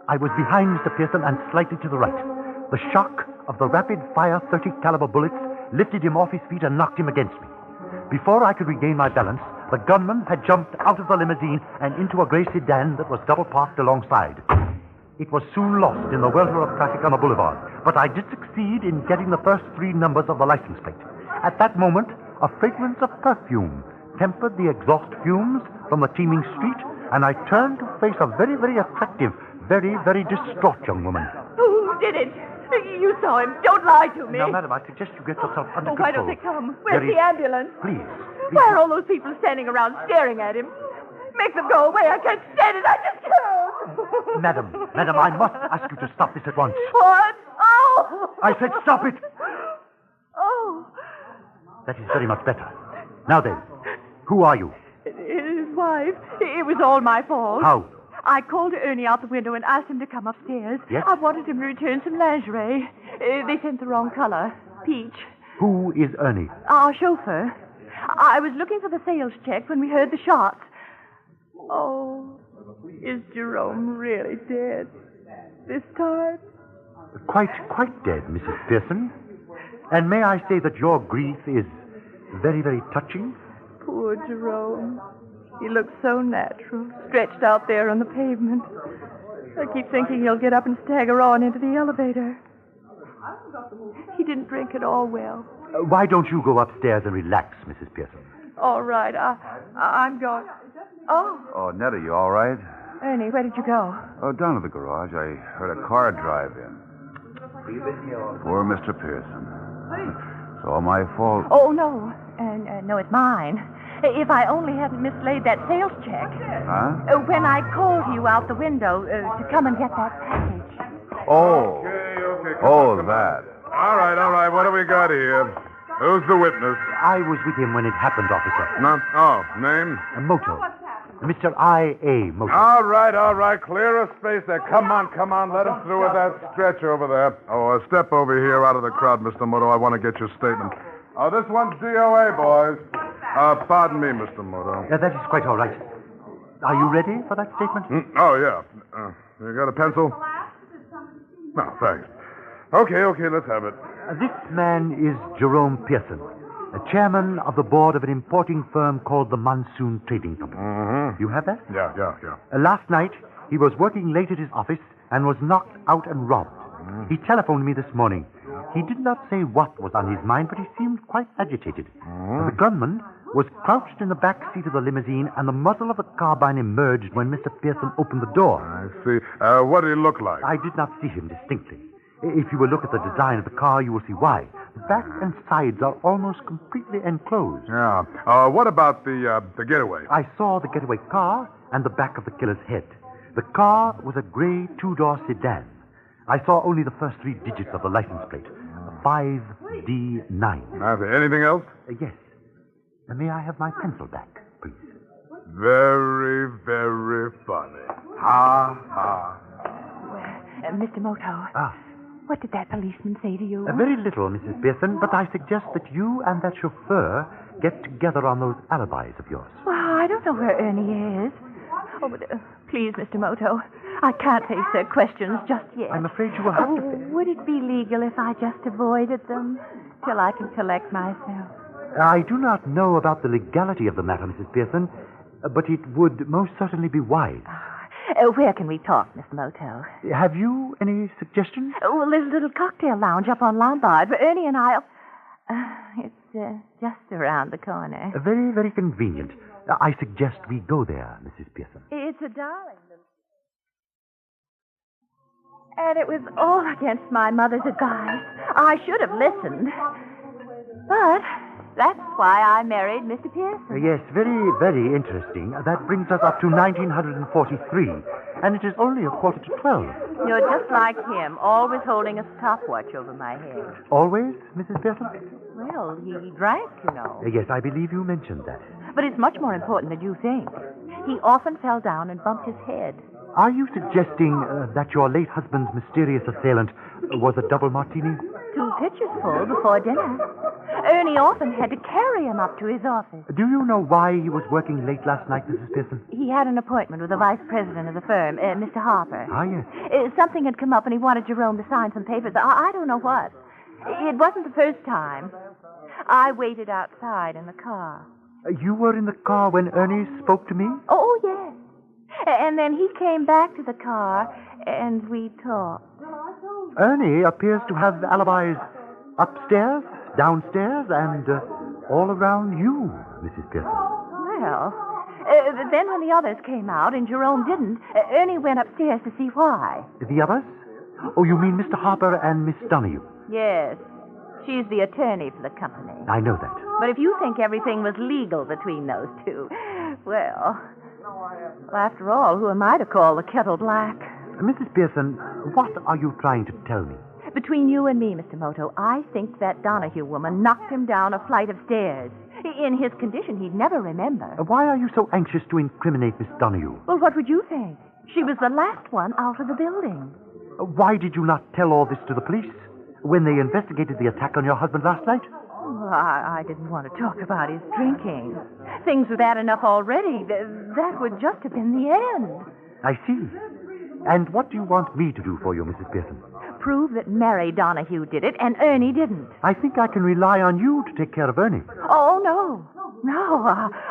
S12: I was behind Mr. Pearson and slightly to the right. The shock of the rapid-fire 30 caliber bullets lifted him off his feet and knocked him against me. Before I could regain my balance, the gunman had jumped out of the limousine and into a gray sedan that was double parked alongside. It was soon lost in the welter of traffic on the boulevard, but I did succeed in getting the first 3 numbers of the license plate. At that moment, a fragrance of perfume tempered the exhaust fumes from the teeming street, and I turned to face a very, very attractive, very, very distraught young woman.
S17: Who did it? You saw him. Don't lie to me.
S12: Now, madam, I suggest you get yourself under control.
S17: Why don't they come? Where's
S12: Very-
S17: the ambulance?
S12: Please.
S17: Why are all those people standing around staring at him? Make them go away. I can't stand it. I just can't.
S12: Madam, I must ask you to stop this at once.
S17: What? Oh!
S12: I said stop it.
S17: Oh.
S12: That is very much better. Now then, who are you?
S17: His wife. It was all my fault.
S12: How?
S17: I called Ernie out the window and asked him to come upstairs.
S12: Yes?
S17: I wanted him to return some lingerie. They sent the wrong color. Peach.
S12: Who is Ernie?
S17: Our chauffeur. I was looking for the sales check when we heard the shots. Oh, is Jerome really dead? This time?
S12: Quite dead, Mrs. Pearson. And may I say that your grief is very, very touching?
S17: Poor Jerome. He looks so natural, stretched out there on the pavement. I keep thinking he'll get up and stagger on into the elevator. He didn't drink at all well.
S12: Why don't you go upstairs and relax, Mrs. Pearson?
S17: All right, I'm going. Oh,
S14: Oh, Ned, are you all right?
S17: Ernie, where did you go?
S14: Oh, down to the garage. I heard a car drive in. Poor Mr. Pearson. It's all my fault.
S17: Oh, no. No, it's mine. If I only hadn't mislaid that sales check.
S14: Huh?
S17: When I called you out the window to come and get that package.
S14: Oh.
S15: Okay.
S14: Oh, that.
S15: All right. What do we got here? Who's the witness?
S12: I was with him when it happened, officer.
S15: Name?
S12: Moto. Mr. I.A. Moto.
S15: All right. Clear a space there. Come on. Let him through with that stretcher over there. Oh, step over here out of the crowd, Mr. Moto. I want to get your statement. Oh, this one's DOA, boys. Pardon me, Mr. Moto.
S12: That is quite all right. Are you ready for that statement?
S15: Oh, yeah. You got a pencil? No, thanks. Okay, let's have it.
S12: This man is Jerome Pearson, chairman of the board of an importing firm called the Monsoon Trading Company.
S15: Mm-hmm.
S12: You have that?
S15: Yeah.
S12: Last night, he was working late at his office and was knocked out and robbed. He telephoned me this morning. He did not say what was on his mind, but he seemed quite agitated. The gunman was crouched in the back seat of the limousine, and the muzzle of the carbine emerged when Mr. Pearson opened the door.
S15: I see. What did he look like?
S12: I did not see him distinctly. If you will look at the design of the car, you will see why. The back and sides are almost completely enclosed.
S15: Yeah. What about the getaway?
S12: I saw the getaway car and the back of the killer's head. The car was a gray 2-door sedan. I saw only the first 3 digits of the license plate. 5D9.
S15: Anything else?
S12: Yes. May I have my pencil back, please?
S15: Very, very funny. Ha.
S17: Mr. Moto. What did that policeman say to you?
S12: Very little, Mrs. Pearson, but I suggest that you and that chauffeur get together on those alibis of yours.
S17: Well, I don't know where Ernie is. Oh, but please, Mr. Moto, I can't face their questions just yet.
S12: I'm afraid you will have to...
S17: Would it be legal if I just avoided them till I can collect myself?
S12: I do not know about the legality of the matter, Mrs. Pearson, but it would most certainly be wise.
S17: Where can we talk, Mr. Moto?
S12: Have you any suggestions?
S17: Oh, there's a little cocktail lounge up on Lombard where Ernie and I... it's just around the corner.
S12: Very, very convenient. I suggest we go there, Mrs. Pearson.
S17: It's a darling. And it was all against my mother's advice. I should have listened. But that's why I married Mr. Pearson.
S12: Yes, very, very interesting. That brings us up to 1943, and it is only 11:45.
S17: You're just like him, always holding a stopwatch over my head.
S12: Always, Mrs. Pearson?
S17: Well, he drank, you know.
S12: Yes, I believe you mentioned that.
S17: But it's much more important than you think. He often fell down and bumped his head.
S12: Are you suggesting that your late husband's mysterious assailant was a double martini?
S17: 2 pitchers full before dinner. Ernie often had to carry him up to his office.
S12: Do you know why he was working late last night, Mrs. Pearson?
S17: He had an appointment with the vice president of the firm, Mr. Harper.
S12: Ah, yes.
S17: Something had come up and he wanted Jerome to sign some papers. I don't know what. It wasn't the first time. I waited outside in the car.
S12: You were in the car when Ernie spoke to me?
S17: Oh, yes. And then he came back to the car, and we talked.
S12: Ernie appears to have alibis upstairs, downstairs, and all around you, Mrs. Pearson.
S17: Well, then when the others came out and Jerome didn't, Ernie went upstairs to see why.
S12: The others? Oh, you mean Mr. Harper and Miss Donahue?
S17: Yes. She's the attorney for the company.
S12: I know that.
S17: But if you think everything was legal between those two, well, after all, who am I to call the kettle black?
S12: Mrs. Pearson, what are you trying to tell me?
S17: Between you and me, Mr. Moto, I think that Donahue woman knocked him down a flight of stairs. In his condition, he'd never remember.
S12: Why are you so anxious to incriminate Miss Donahue?
S17: Well, what would you think? She was the last one out of the building.
S12: Why did you not tell all this to the police when they investigated the attack on your husband last night?
S17: Oh, I didn't want to talk about his drinking. Things were bad enough already. That would just have been the end.
S12: I see. And what do you want me to do for you, Mrs. Pearson?
S17: Prove that Mary Donahue did it and Ernie didn't.
S12: I think I can rely on you to take care of Ernie.
S17: Oh, no. No,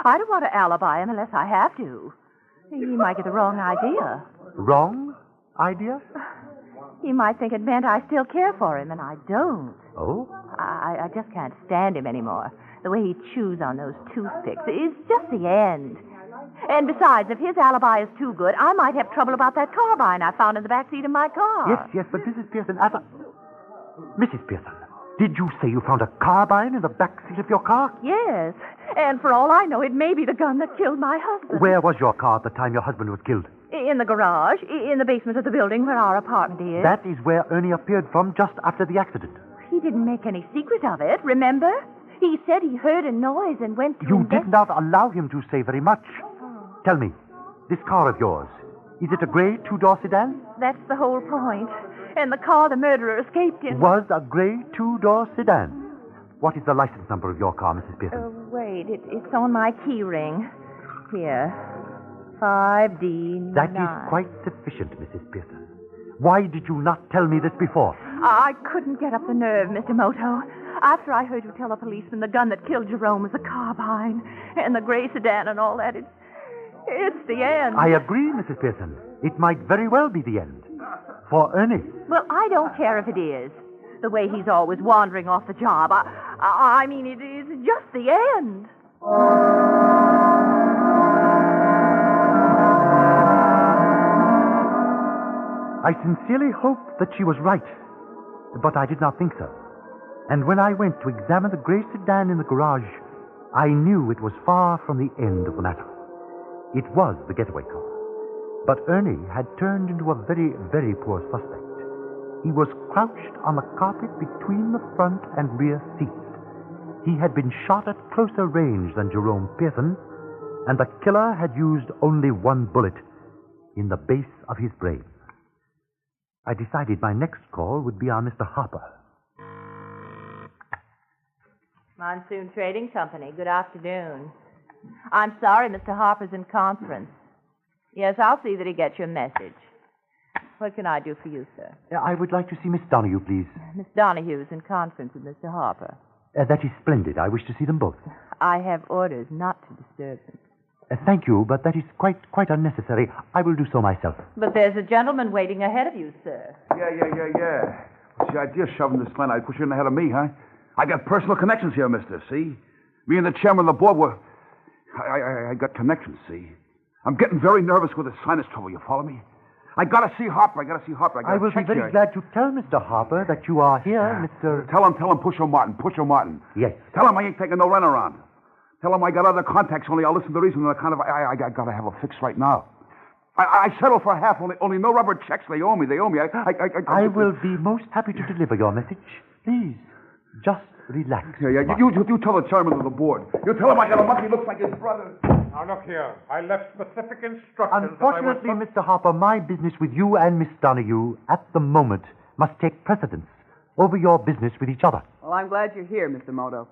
S17: I don't want to alibi him unless I have to. He might get the wrong idea.
S12: Wrong idea?
S17: He might think it meant I still care for him, and I don't.
S12: Oh?
S17: I just can't stand him anymore. The way he chews on those toothpicks is just the end. And besides, if his alibi is too good, I might have trouble about that carbine I found in the back seat of my car.
S12: Yes, but Mrs. Pearson, Mrs. Pearson, did you say you found a carbine in the back seat of your car?
S17: Yes. And for all I know, it may be the gun that killed my husband.
S12: Where was your car at the time your husband was killed?
S17: In the garage, in the basement of the building where our apartment is.
S12: That is where Ernie appeared from just after the accident.
S17: He didn't make any secret of it, remember? He said he heard a noise and went to...
S12: You did not allow him to say very much. Tell me, this car of yours, is it a gray two-door sedan?
S17: That's the whole point. And the car the murderer escaped in...
S12: Was a gray two-door sedan. What is the license number of your car, Mrs. Pearson?
S17: Wait, it's on my key ring. Here. 5D9.
S12: That is quite sufficient, Mrs. Pearson. Why did you not tell me this before?
S17: I couldn't get up the nerve, Mr. Moto. After I heard you tell a policeman the gun that killed Jerome was a carbine, and the gray sedan and all that, it's the end.
S12: I agree, Mrs. Pearson. It might very well be the end. For Ernie.
S17: Well, I don't care if it is. The way he's always wandering off the job. I mean, it is just the end.
S12: I sincerely hoped that she was right, but I did not think so. And when I went to examine the gray sedan in the garage, I knew it was far from the end of the matter. It was the getaway car. But Ernie had turned into a very, very poor suspect. He was crouched on the carpet between the front and rear seats. He had been shot at closer range than Jerome Pearson, and the killer had used only one bullet in the base of his brain. I decided my next call would be on Mr. Harper.
S17: Monsoon Trading Company, good afternoon. I'm sorry Mr. Harper's in conference. Yes, I'll see that he gets your message. What can I do for you, sir?
S12: I would like to see Miss Donahue, please.
S17: Miss Donahue's in conference with Mr. Harper.
S12: That is splendid. I wish to see them both.
S17: I have orders not to disturb them.
S12: Thank you, but that is quite unnecessary. I will do so myself.
S17: But there's a gentleman waiting ahead of you, sir.
S14: Yeah. What's the idea of shoving this Glen? I push you in ahead of me, huh? I got personal connections here, mister, see? Me and the chairman of the board were... I got connections, see? I'm getting very nervous with this sinus trouble, you follow me? I gotta see Harper.
S12: I will be very glad to tell Mr. Harper that you are here, Mr.
S14: Tell him, Pusho Martin.
S12: Yes.
S14: Tell him I ain't taking no runaround. Tell him I got other contacts, only I'll listen to reason and I gotta have a fix right now. I settled for half, only no rubber checks. They owe me.
S12: I will be most happy to deliver your message. Please, just relax.
S14: Yeah, you tell the chairman of the board. You tell him I got a monkey looks like his brother.
S15: Now, look here. I left specific instructions.
S12: Unfortunately, Mr. Harper, my business with you and Miss Donahue at the moment must take precedence over your business with each other.
S16: Well, I'm glad you're here, Mr. Moto.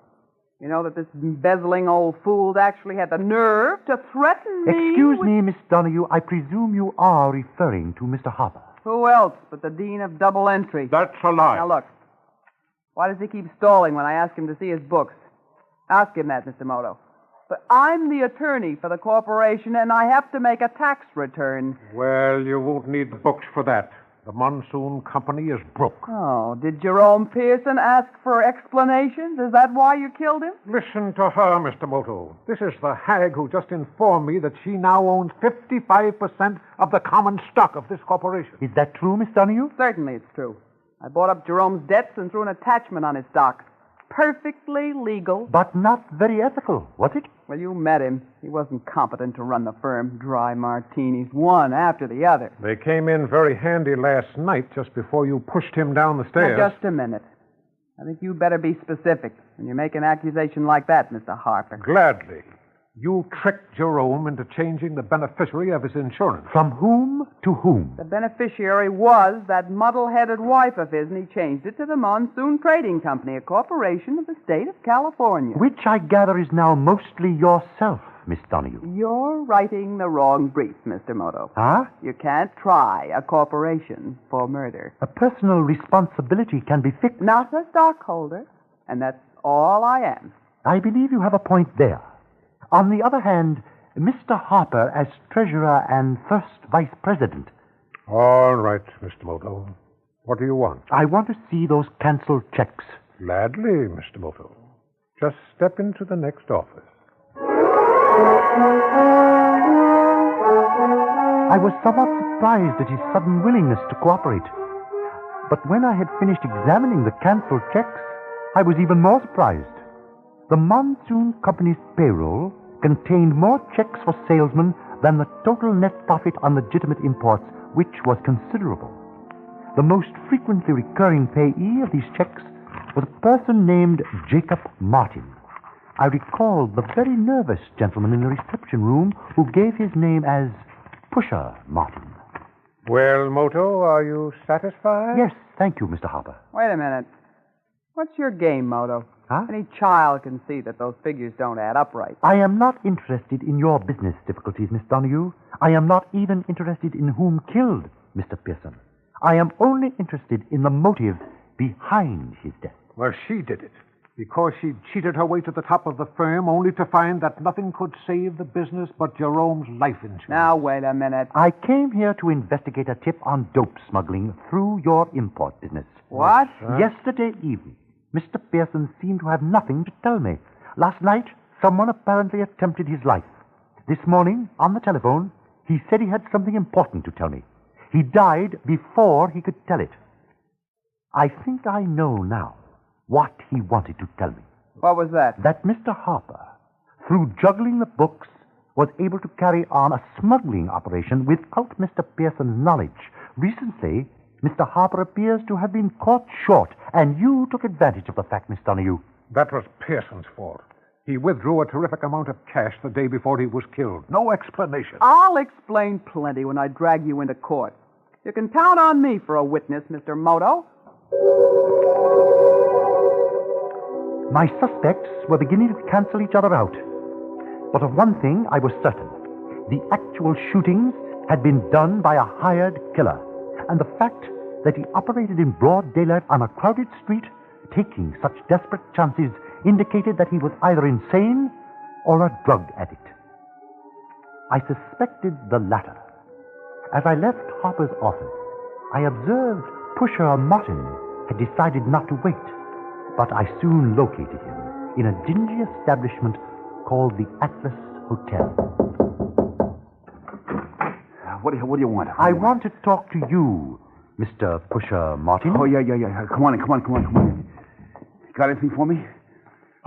S16: You know that this embezzling old fool's actually had the nerve to threaten me.
S12: Excuse me, Miss Donahue. I presume you are referring to Mr. Harper.
S16: Who else but the dean of double entry?
S15: That's a lie.
S16: Now, look. Why does he keep stalling when I ask him to see his books? Ask him that, Mr. Moto. But I'm the attorney for the corporation, and I have to make a tax return.
S15: Well, you won't need books for that. The Monsoon Company is broke.
S16: Oh, did Jerome Pearson ask for explanations? Is that why you killed him?
S15: Listen to her, Mr. Moto. This is the hag who just informed me that she now owns 55% of the common stock of this corporation.
S12: Is that true, Miss Donahue?
S16: Certainly it's true. I bought up Jerome's debts and threw an attachment on his stock. Perfectly legal.
S12: But not very ethical, was it?
S16: Well, you met him. He wasn't competent to run the firm. Dry martinis, one after the other.
S15: They came in very handy last night just before you pushed him down the stairs.
S16: Now, just a minute. I think you better be specific when you make an accusation like that, Mr. Harper.
S15: Gladly. You tricked Jerome into changing the beneficiary of his insurance.
S12: From whom to whom?
S16: The beneficiary was that muddle-headed wife of his, and he changed it to the Monsoon Trading Company, a corporation of the state of California.
S12: Which I gather is now mostly yourself, Miss Donahue.
S16: You're writing the wrong brief, Mr. Moto.
S12: Huh?
S16: You can't try a corporation for murder.
S12: A personal responsibility can be fixed.
S16: Not a stockholder, and that's all I am.
S12: I believe you have a point there. On the other hand, Mr. Harper as treasurer and first vice president.
S15: All right, Mr. Moto. What do you want?
S12: I want to see those canceled checks.
S15: Gladly, Mr. Moto. Just step into the next office.
S12: I was somewhat surprised at his sudden willingness to cooperate. But when I had finished examining the canceled checks, I was even more surprised. The Monsoon Company's payroll contained more checks for salesmen than the total net profit on legitimate imports, which was considerable. The most frequently recurring payee of these checks was a person named Jacob Martin. I recalled the very nervous gentleman in the reception room who gave his name as Pusher Martin.
S15: Well, Moto, are you satisfied?
S12: Yes, thank you, Mr. Harper.
S16: Wait a minute. What's your game, Moto?
S12: Huh?
S16: Any child can see that those figures don't add up right.
S12: I am not interested in your business difficulties, Miss Donahue. I am not even interested in whom killed Mr. Pearson. I am only interested in the motive behind his death.
S15: Well, she did it. Because she cheated her way to the top of the firm only to find that nothing could save the business but Jerome's life insurance.
S16: Now, wait a minute.
S12: I came here to investigate a tip on dope smuggling through your import business.
S16: What?
S12: Yesterday evening, Mr. Pearson seemed to have nothing to tell me. Last night, someone apparently attempted his life. This morning, on the telephone, he said he had something important to tell me. He died before he could tell it. I think I know now what he wanted to tell me.
S16: What was that?
S12: That Mr. Harper, through juggling the books, was able to carry on a smuggling operation without Mr. Pearson's knowledge. Recently, Mr. Harper appears to have been caught short, and you took advantage of the fact, Miss Donahue.
S15: That was Pearson's fault. He withdrew a terrific amount of cash the day before he was killed. No explanation.
S16: I'll explain plenty when I drag you into court. You can count on me for a witness, Mr. Moto.
S12: My suspects were beginning to cancel each other out. But of one thing I was certain. The actual shootings had been done by a hired killer. And the fact that he operated in broad daylight on a crowded street, taking such desperate chances, indicated that he was either insane or a drug addict. I suspected the latter. As I left Harper's office, I observed Pusher Martin had decided not to wait. But I soon located him in a dingy establishment called the Atlas Hotel.
S14: What do you want?
S12: I want to talk to you, Mr. Pusher Martin.
S14: Oh, yeah. Come on in. Got anything for me?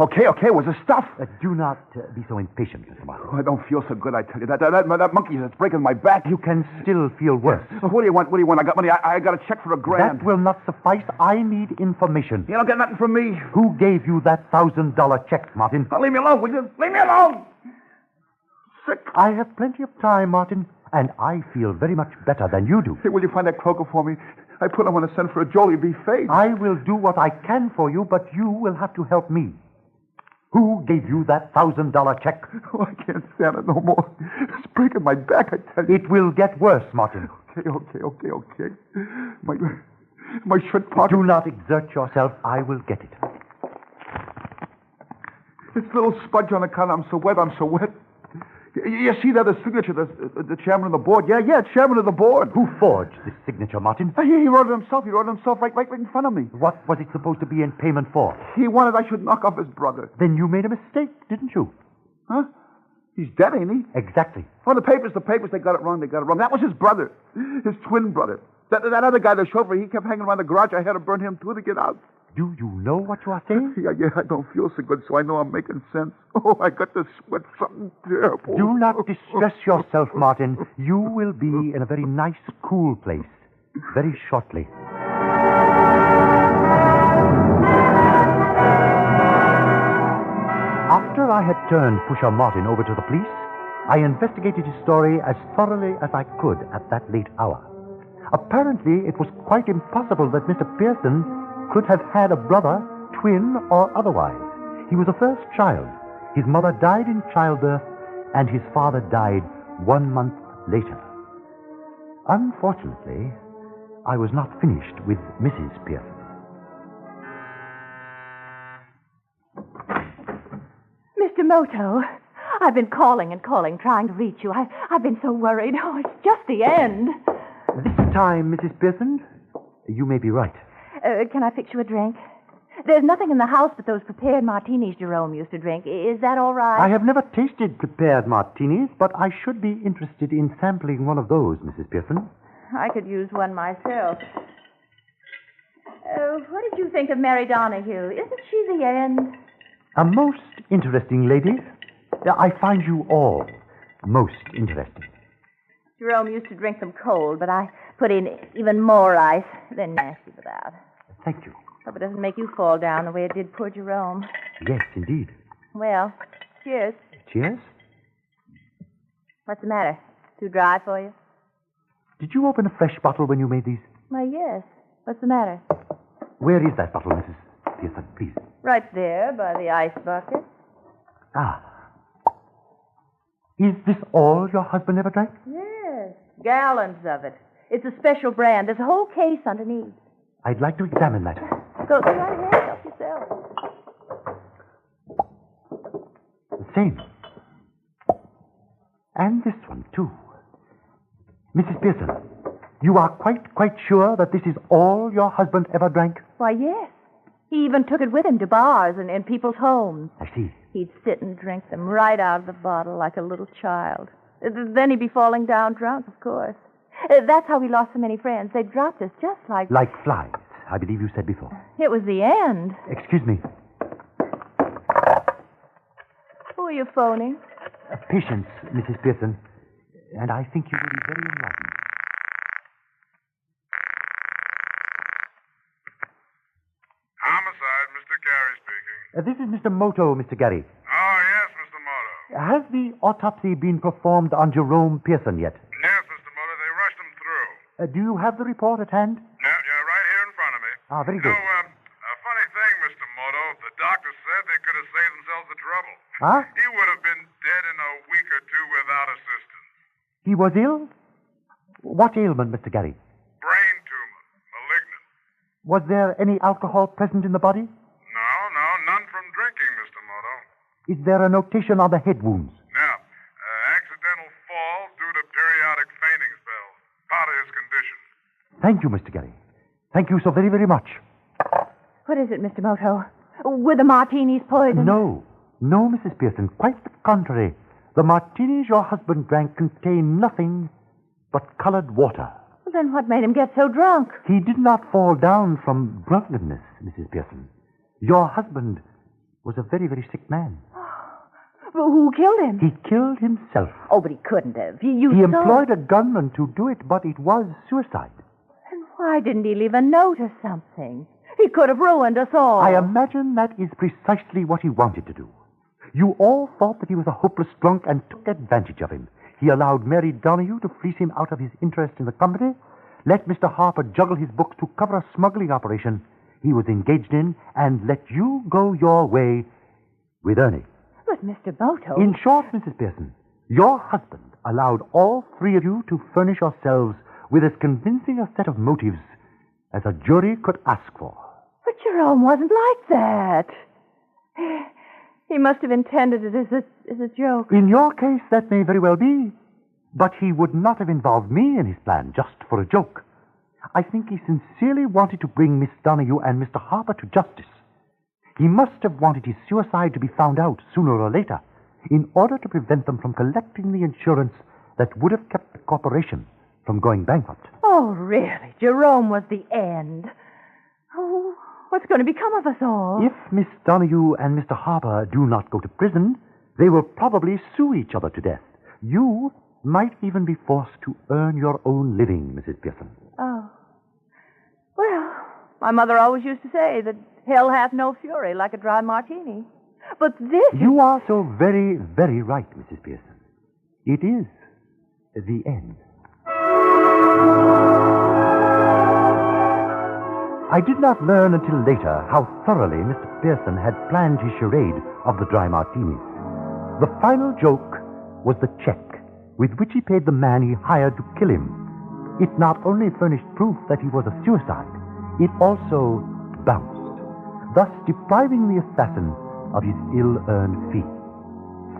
S14: Okay, what's the stuff?
S12: Do not be so impatient, Mr. Martin.
S14: Oh, I don't feel so good, I tell you. That monkey that's breaking my back.
S12: You can still feel worse.
S14: What do you want? I got money. I got a check for $1,000.
S12: That will not suffice. I need information.
S14: You don't get nothing from me.
S12: Who gave you that $1,000 check, Martin?
S14: Now, leave me alone, will you? Leave me alone! Sick.
S12: I have plenty of time, Martin, and I feel very much better than you do.
S14: Hey, will you find that croaker for me? I put him on a send for a Jolie B. Fade.
S12: I will do what I can for you, but you will have to help me. Who gave you that $1,000 check?
S14: Oh, I can't stand it no more. It's breaking my back, I tell you.
S12: It will get worse, Martin.
S14: Okay. My shirt pocket.
S12: Do not exert yourself. I will get it.
S14: This little smudge on the counter. I'm so wet. You see that, the signature, the chairman of the board? Yeah, chairman of the board.
S12: Who forged this signature, Martin?
S14: He wrote it himself. He wrote it himself right in front of me.
S12: What was it supposed to be in payment for?
S14: He wanted I should knock off his brother.
S12: Then you made a mistake, didn't you?
S14: Huh? He's dead, ain't he?
S12: Exactly.
S14: Oh, the papers, they got it wrong. That was his brother. His twin brother. That other guy, the chauffeur, he kept hanging around the garage. I had to burn him, too, to get out.
S12: Do you know what you are saying?
S14: Yeah, I don't feel so good, so I know I'm making sense. Oh, I got to sweat something terrible.
S12: Do not distress yourself, Martin. You will be in a very nice, cool place very shortly. After I had turned Pusher Martin over to the police, I investigated his story as thoroughly as I could at that late hour. Apparently, it was quite impossible that Mr. Pearson could have had a brother, twin, or otherwise. He was a first child. His mother died in childbirth, and his father died 1 month later. Unfortunately, I was not finished with Mrs. Pearson.
S17: Mr. Moto, I've been calling, trying to reach you. I've been so worried. Oh, it's just the end.
S12: This time, Mrs. Pearson, you may be right.
S17: Can I fix you a drink? There's nothing in the house but those prepared martinis Jerome used to drink. Is that all right?
S12: I have never tasted prepared martinis, but I should be interested in sampling one of those, Mrs. Pearson.
S17: I could use one myself. What did you think of Mary Donahue? Isn't she the end?
S12: A most interesting lady. I find you all most interesting.
S17: Jerome used to drink them cold, but I put in even more ice. They're nasty without.
S12: Thank you.
S17: Hope it doesn't make you fall down the way it did poor Jerome.
S12: Yes, indeed.
S17: Well, cheers.
S12: Cheers?
S17: What's the matter? Too dry for you?
S12: Did you open a fresh bottle when you made these?
S17: Why, yes. What's the matter?
S12: Where is that bottle, Mrs. Pearson, please?
S17: Right there, by the ice bucket.
S12: Ah. Is this all your husband ever drank?
S17: Yes. Gallons of it. It's a special brand. There's a whole case underneath.
S12: I'd like to examine that.
S17: Go right ahead. Help yourself.
S12: The same. And this one, too. Mrs. Pearson, you are quite sure that this is all your husband ever drank?
S17: Why, yes. He even took it with him to bars and people's homes.
S12: I see.
S17: He'd sit and drink them right out of the bottle like a little child. Then he'd be falling down drunk, of course. That's how we lost so many friends. They dropped us just like...
S12: Like flies, I believe you said before.
S17: It was the end.
S12: Excuse me.
S17: Who are you phoning?
S12: Patience, Mrs. Pearson. And I think you will be very enlightened.
S15: Homicide, Mr. Gary speaking.
S12: This is Mr. Moto, Mr. Gary.
S15: Oh, yes, Mr. Moto.
S12: Has the autopsy been performed on Jerome Pearson yet?
S15: Yes, Mr. Moto. They rushed him through.
S12: Do you have the report at hand?
S15: Yeah, right here in front of me.
S12: Ah, very good.
S15: A funny thing, Mr. Moto. The doctor said they could have saved themselves the trouble.
S12: Huh?
S15: He would have been dead in a week or two without assistance.
S12: He was ill? What ailment, Mr. Gary?
S15: Brain tumor. Malignant.
S12: Was there any alcohol present in the body?
S15: No, none from drinking, Mr. Moto.
S12: Is there a notation on the head wounds?
S15: Yeah. Accidental fall due to periodic fainting spells. Part of his condition.
S12: Thank you, Mr. Gary. Thank you so very, very much.
S17: What is it, Mr. Moto? Were the martinis poisoned?
S12: No, Mrs. Pearson. Quite the contrary. The martinis your husband drank contained nothing but colored water.
S17: Well, then what made him get so drunk?
S12: He did not fall down from drunkenness, Mrs. Pearson. Your husband was a very, very sick man.
S17: Well, who killed him?
S12: He killed himself.
S17: Oh, but he couldn't have. He
S12: employed a gunman to do it, but it was suicide.
S17: And why didn't he leave a note or something? He could have ruined us all.
S12: I imagine that is precisely what he wanted to do. You all thought that he was a hopeless drunk and took advantage of him. He allowed Mary Donahue to fleece him out of his interest in the company, let Mr. Harper juggle his books to cover a smuggling operation he was engaged in, and let you go your way with Ernie.
S17: But, Mr. Moto...
S12: In short, Mrs. Pearson, your husband allowed all three of you to furnish yourselves with as convincing a set of motives as a jury could ask for.
S17: But Jerome wasn't like that. He must have intended it as a joke.
S12: In your case, that may very well be. But he would not have involved me in his plan just for a joke. I think he sincerely wanted to bring Miss Donahue and Mr. Harper to justice. He must have wanted his suicide to be found out sooner or later in order to prevent them from collecting the insurance that would have kept the corporation from going bankrupt.
S17: Oh, really? Jerome was the end. Oh, what's going to become of us all?
S12: If Miss Donahue and Mr. Harper do not go to prison, they will probably sue each other to death. You might even be forced to earn your own living, Mrs. Pearson.
S17: Oh. Well, my mother always used to say that hell hath no fury like a dry martini. But this...
S12: You are so very, very right, Mrs. Pearson. It is the end. I did not learn until later how thoroughly Mr. Pearson had planned his charade of the dry martinis. The final joke was the check with which he paid the man he hired to kill him. It not only furnished proof that he was a suicide, it also bounced, thus depriving the assassin of his ill-earned fee.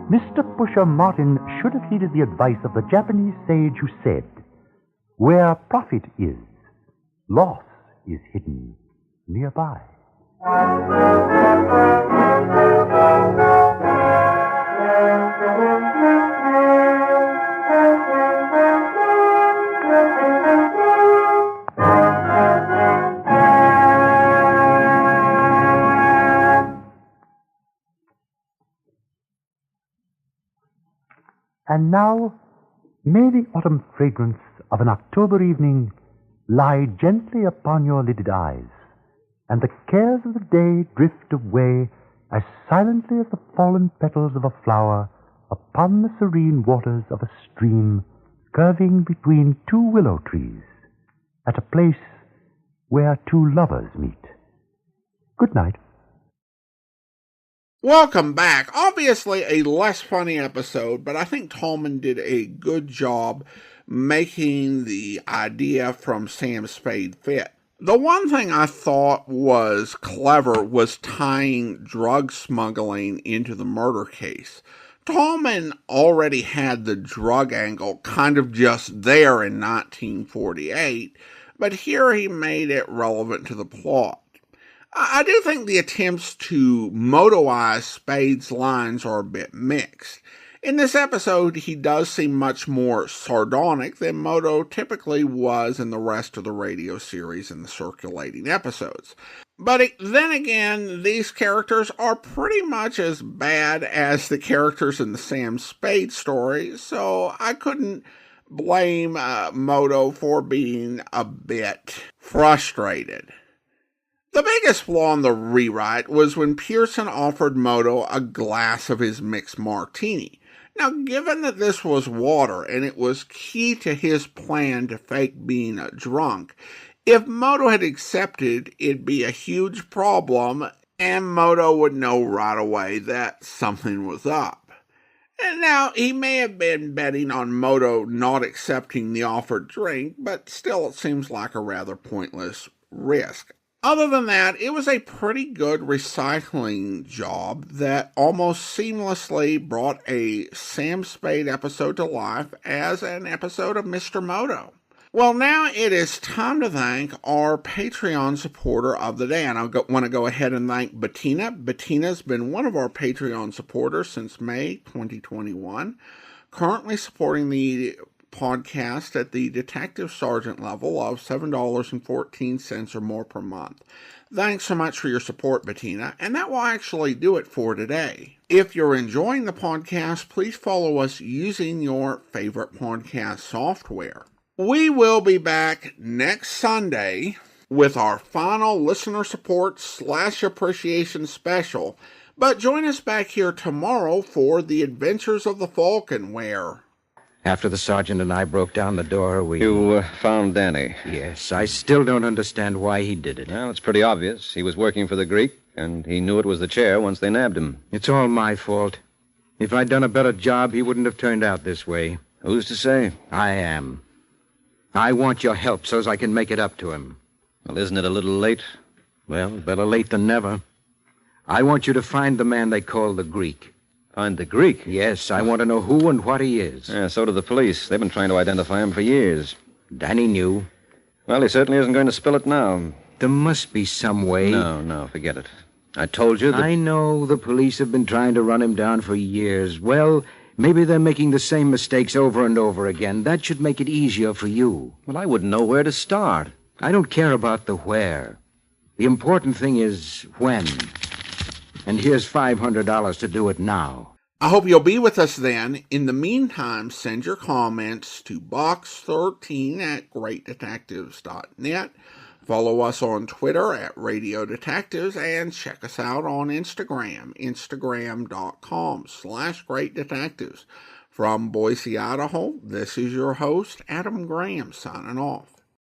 S12: Mr. Pusher Martin should have heeded the advice of the Japanese sage who said, "Where profit is, loss is hidden nearby." And now, may the autumn fragrance of an October evening lie gently upon your lidded eyes, and the cares of the day drift away as silently as the fallen petals of a flower upon the serene waters of a stream curving between two willow trees at a place where two lovers meet. Good night.
S1: Welcome back. Obviously a less funny episode, but I think Tallman did a good job making the idea from Sam Spade fit. The one thing I thought was clever was tying drug smuggling into the murder case. Tallman already had the drug angle kind of just there in 1948, but here he made it relevant to the plot. I do think the attempts to motoize Spade's lines are a bit mixed. In this episode, he does seem much more sardonic than Moto typically was in the rest of the radio series and the circulating episodes. But then again, these characters are pretty much as bad as the characters in the Sam Spade story, so I couldn't blame Moto for being a bit frustrated. The biggest flaw in the rewrite was when Pearson offered Moto a glass of his mixed martini. Now, given that this was water and it was key to his plan to fake being a drunk, if Moto had accepted, it'd be a huge problem and Moto would know right away that something was up. And now, he may have been betting on Moto not accepting the offered drink, but still it seems like a rather pointless risk. Other than that, it was a pretty good recycling job that almost seamlessly brought a Sam Spade episode to life as an episode of Mr. Moto. Well, now it is time to thank our Patreon supporter of the day. And I want to go ahead and thank Bettina. Bettina's been one of our Patreon supporters since May 2021, currently supporting the podcast at the detective sergeant level of $7.14 or more per month. Thanks so much for your support, Bettina, and that will actually do it for today. If you're enjoying the podcast, please follow us using your favorite podcast software. We will be back next Sunday with our final listener support / appreciation special, but join us back here tomorrow for the Adventures of the Falcon, where...
S18: After the sergeant and I broke down the door, we...
S19: You found Danny?
S18: Yes. I still don't understand why he did it.
S19: Well, it's pretty obvious. He was working for the Greek, and he knew it was the chair once they nabbed him.
S18: It's all my fault. If I'd done a better job, he wouldn't have turned out this way.
S19: Who's to say?
S18: I am. I want your help so as I can make it up to him.
S19: Well, isn't it a little late?
S18: Well, better late than never. I want you to find the man they call the Greek.
S19: Find the Greek?
S18: Yes, I want to know who and what he is.
S19: Yeah, so do the police. They've been trying to identify him for years.
S18: Danny knew.
S19: Well, he certainly isn't going to spill it now.
S18: There must be some way.
S19: No, forget it. I told you that...
S18: I know the police have been trying to run him down for years. Well, maybe they're making the same mistakes over and over again. That should make it easier for you.
S19: Well, I wouldn't know where to start.
S18: I don't care about the where. The important thing is when. And here's $500 to do it now.
S1: I hope you'll be with us then. In the meantime, send your comments to box13@greatdetectives.net. Follow us on Twitter at Radio Detectives and check us out on Instagram, instagram.com/greatdetectives. From Boise, Idaho, this is your host, Adam Graham, signing off.